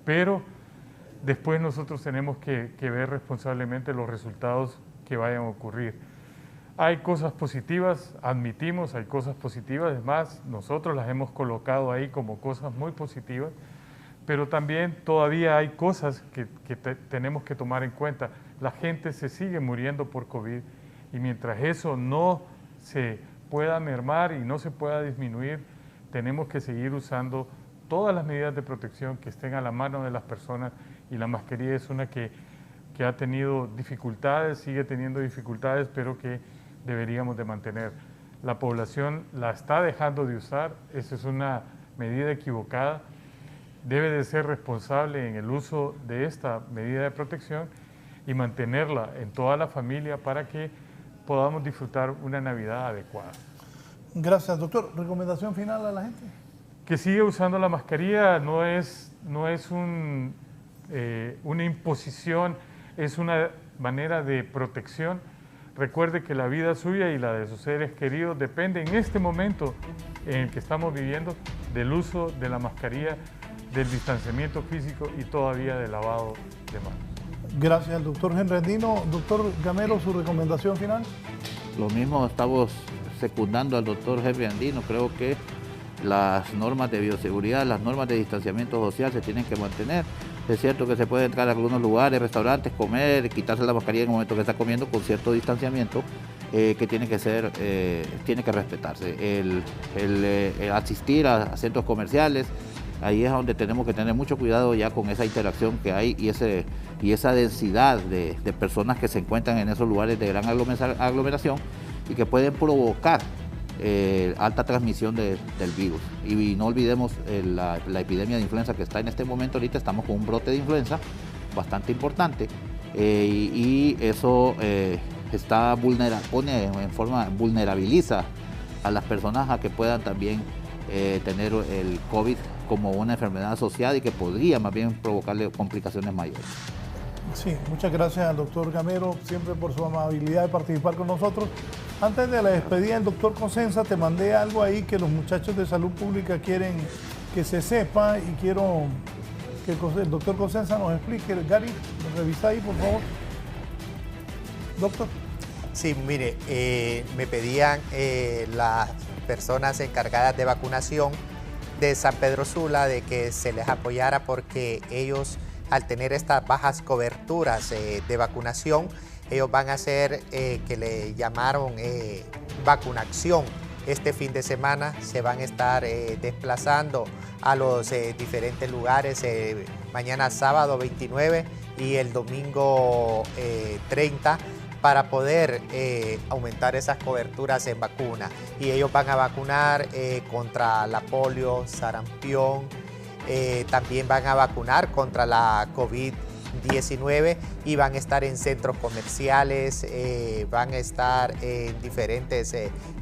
Speaker 5: pero después nosotros tenemos que ver responsablemente los resultados que vayan a ocurrir. Hay cosas positivas, admitimos, hay cosas positivas, es más, nosotros las hemos colocado ahí como cosas muy positivas, pero también todavía hay cosas que tenemos que tomar en cuenta. La gente se sigue muriendo por COVID y mientras eso no se pueda mermar y no se pueda disminuir, tenemos que seguir usando todas las medidas de protección que estén a la mano de las personas, y la mascarilla es una que ha tenido dificultades, sigue teniendo dificultades, pero que deberíamos de mantener. La población la está dejando de usar, esa es una medida equivocada. Debe de ser responsable en el uso de esta medida de protección y mantenerla en toda la familia para que podamos disfrutar una Navidad adecuada.
Speaker 3: Gracias, doctor. ¿Recomendación final a la gente?
Speaker 5: Que siga usando la mascarilla, no es una imposición, es una manera de protección. Recuerde que la vida suya y la de sus seres queridos depende en este momento en el que estamos viviendo del uso de la mascarilla, del distanciamiento físico y todavía del lavado de manos.
Speaker 3: Gracias al doctor Henry Andino. Doctor Gamero, ¿su recomendación final?
Speaker 7: Lo mismo, estamos secundando al doctor Henry Andino. Creo que las normas de bioseguridad, las normas de distanciamiento social se tienen que mantener. Es cierto que se puede entrar a algunos lugares, restaurantes, comer, quitarse la mascarilla en el momento que está comiendo con cierto distanciamiento que tiene que respetarse. El asistir a centros comerciales, ahí es donde tenemos que tener mucho cuidado ya con esa interacción que hay y esa densidad de personas que se encuentran en esos lugares de gran aglomeración y que pueden provocar alta transmisión del virus. Y no olvidemos la epidemia de influenza que está en este momento. Ahorita estamos con un brote de influenza bastante importante y eso vulnerabiliza a las personas a que puedan también tener el COVID como una enfermedad asociada y que podría más bien provocarle complicaciones mayores.
Speaker 3: Sí, muchas gracias al doctor Gamero, siempre por su amabilidad de participar con nosotros. Antes de la despedida del doctor Cosenza, te mandé algo ahí que los muchachos de salud pública quieren que se sepa y quiero que el doctor Cosenza nos explique. Gary, revisa ahí, por favor. Doctor.
Speaker 4: Sí, mire, me pedían las personas encargadas de vacunación de San Pedro Sula de que se les apoyara porque ellos, al tener estas bajas coberturas de vacunación, ellos van a hacer que le llamaron vacunación. Este fin de semana se van a estar desplazando a los diferentes lugares, mañana sábado 29 y el domingo 30, para poder aumentar esas coberturas en vacuna. Y ellos van a vacunar contra la polio, sarampión, también van a vacunar contra la COVID-19 y van a estar en centros comerciales, van a estar en diferentes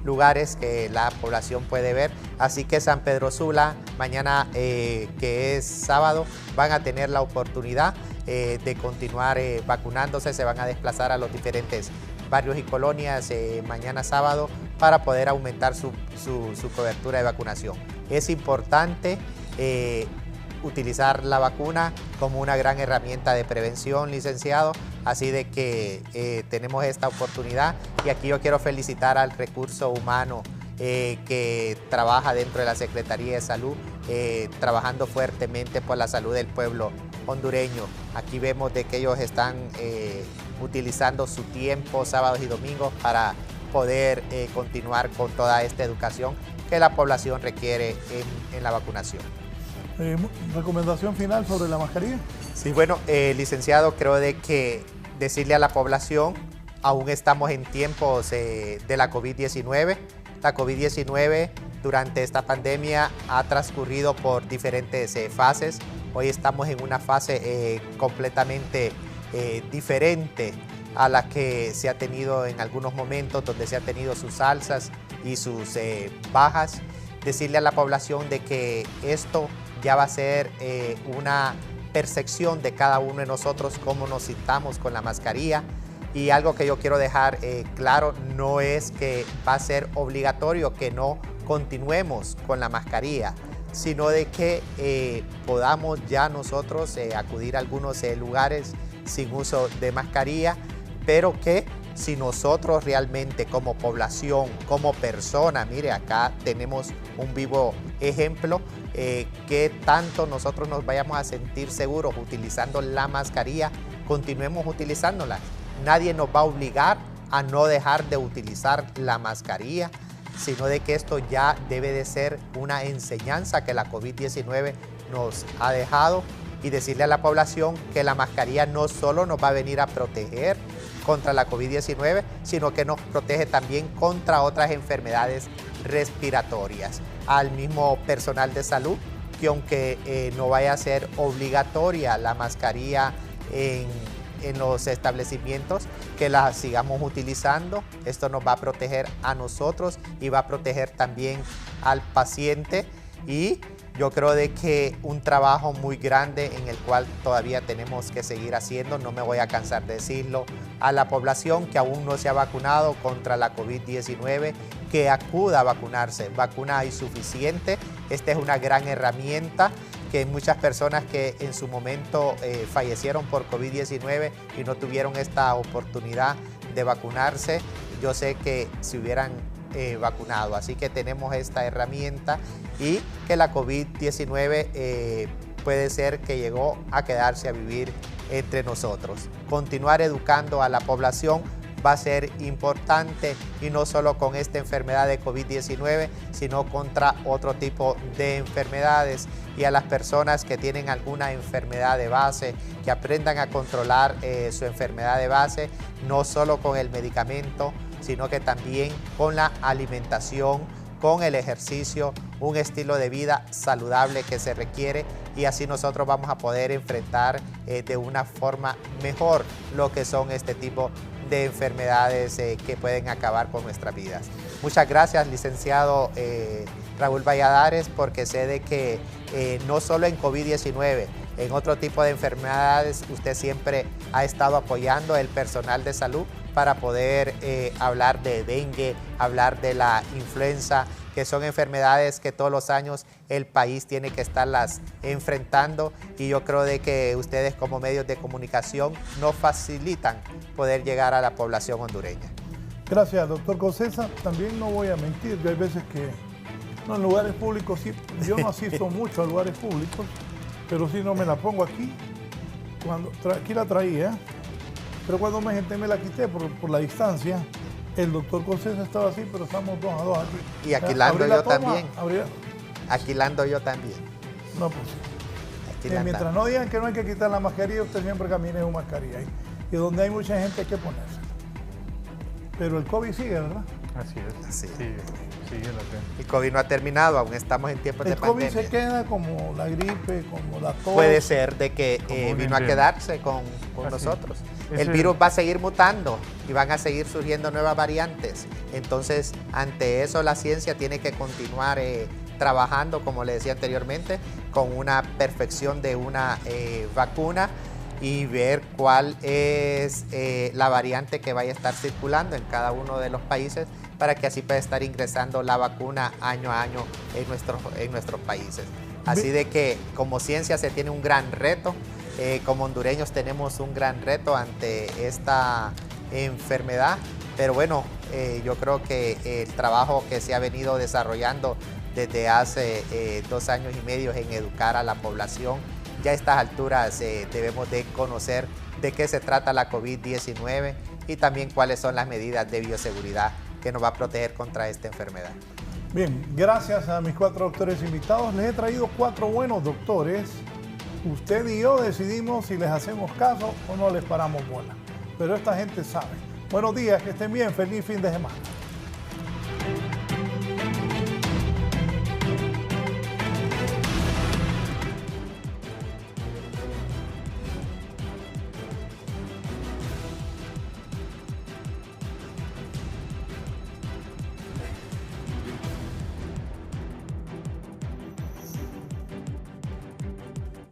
Speaker 4: lugares que la población puede ver. Así que San Pedro Sula, mañana que es sábado, van a tener la oportunidad de continuar vacunándose. Se van a desplazar a los diferentes barrios y colonias mañana sábado para poder aumentar su cobertura de vacunación. Es importante utilizar la vacuna como una gran herramienta de prevención, licenciado, así de que tenemos esta oportunidad y aquí yo quiero felicitar al recurso humano que trabaja dentro de la Secretaría de Salud, trabajando fuertemente por la salud del pueblo hondureño. Aquí vemos de que ellos están utilizando su tiempo sábados y domingos para poder continuar con toda esta educación que la población requiere en la vacunación.
Speaker 3: ¿Recomendación final sobre la mascarilla?
Speaker 4: Sí, bueno, licenciado, creo de que decirle a la población, aún estamos en tiempos de la COVID-19. La COVID-19 durante esta pandemia ha transcurrido por diferentes fases. Hoy estamos en una fase completamente diferente a la que se ha tenido en algunos momentos, donde se ha tenido sus alzas y sus bajas. Decirle a la población de que esto ya va a ser una percepción de cada uno de nosotros, cómo nos sintamos con la mascarilla. Y algo que yo quiero dejar claro, no es que va a ser obligatorio que no continuemos con la mascarilla, sino de que podamos ya nosotros acudir a algunos lugares sin uso de mascarilla, pero que si nosotros realmente como población, como persona, mire, acá tenemos un vivo ejemplo, que tanto nosotros nos vayamos a sentir seguros utilizando la mascarilla, continuemos utilizándola. Nadie nos va a obligar a no dejar de utilizar la mascarilla, sino de que esto ya debe de ser una enseñanza que la COVID-19 nos ha dejado, y decirle a la población que la mascarilla no solo nos va a venir a proteger contra la COVID-19, sino que nos protege también contra otras enfermedades respiratorias. Al mismo personal de salud, que aunque no vaya a ser obligatoria la mascarilla en los establecimientos, que la sigamos utilizando. Esto nos va a proteger a nosotros y va a proteger también al paciente. Y yo creo de que un trabajo muy grande en el cual todavía tenemos que seguir haciendo, no me voy a cansar de decirlo, a la población que aún no se ha vacunado contra la COVID-19, que acuda a vacunarse. Vacuna hay suficiente. Esta es una gran herramienta que muchas personas que en su momento fallecieron por COVID-19 y no tuvieron esta oportunidad de vacunarse, yo sé que se hubieran vacunado. Así que tenemos esta herramienta y que la COVID-19 puede ser que llegó a quedarse a vivir entre nosotros. Continuar educando a la población va a ser importante, y no solo con esta enfermedad de COVID-19, sino contra otro tipo de enfermedades. Y a las personas que tienen alguna enfermedad de base, que aprendan a controlar su enfermedad de base, no solo con el medicamento, sino que también con la alimentación, con el ejercicio, un estilo de vida saludable que se requiere, y así nosotros vamos a poder enfrentar de una forma mejor lo que son este tipo de enfermedades que pueden acabar con nuestras vidas. Muchas gracias, licenciado Raúl Valladares, porque sé de que no solo en COVID-19, en otro tipo de enfermedades, usted siempre ha estado apoyando el personal de salud para poder hablar de dengue, hablar de la influenza, que son enfermedades que todos los años el país tiene que estarlas enfrentando, y yo creo de que ustedes como medios de comunicación nos facilitan poder llegar a la población hondureña.
Speaker 3: Gracias, doctor Cosesa. También no voy a mentir, que hay veces que en lugares públicos, sí, yo no asisto mucho a lugares públicos, pero sí no me la pongo aquí. Aquí la traía, pero cuando me senté me la quité por la distancia. El doctor Cosesa estaba así, pero estamos 2 a 2 aquí.
Speaker 4: Y aquilando yo también. Aquilando yo también.
Speaker 3: No, pues mientras no digan que no hay que quitar la mascarilla, usted siempre camine con mascarilla. Y donde hay mucha gente hay que ponerse. Pero el COVID sigue, ¿verdad?
Speaker 5: Así es.
Speaker 4: Así.
Speaker 5: Sigue latente.
Speaker 4: El COVID no ha terminado, aún estamos en tiempos de pandemia.
Speaker 3: El COVID se queda como la gripe, como la tos.
Speaker 4: Puede ser de que vino a quedarse con nosotros. El virus va a seguir mutando y van a seguir surgiendo nuevas variantes. Entonces, ante eso, la ciencia tiene que continuar trabajando, como le decía anteriormente, con una perfección de una vacuna, y ver cuál es la variante que vaya a estar circulando en cada uno de los países, para que así pueda estar ingresando la vacuna año a año en nuestros países. Así de que como ciencia se tiene un gran reto, como hondureños tenemos un gran reto ante esta enfermedad, pero bueno, yo creo que el trabajo que se ha venido desarrollando desde hace 2 años y medio en educar a la población, ya a estas alturas debemos de conocer de qué se trata la COVID-19 y también cuáles son las medidas de bioseguridad que nos va a proteger contra esta enfermedad.
Speaker 3: Bien, gracias a mis 4 doctores invitados. Les he traído 4 buenos doctores. Usted y yo decidimos si les hacemos caso o no les paramos bola. Pero esta gente sabe. Buenos días, que estén bien. Feliz fin de semana.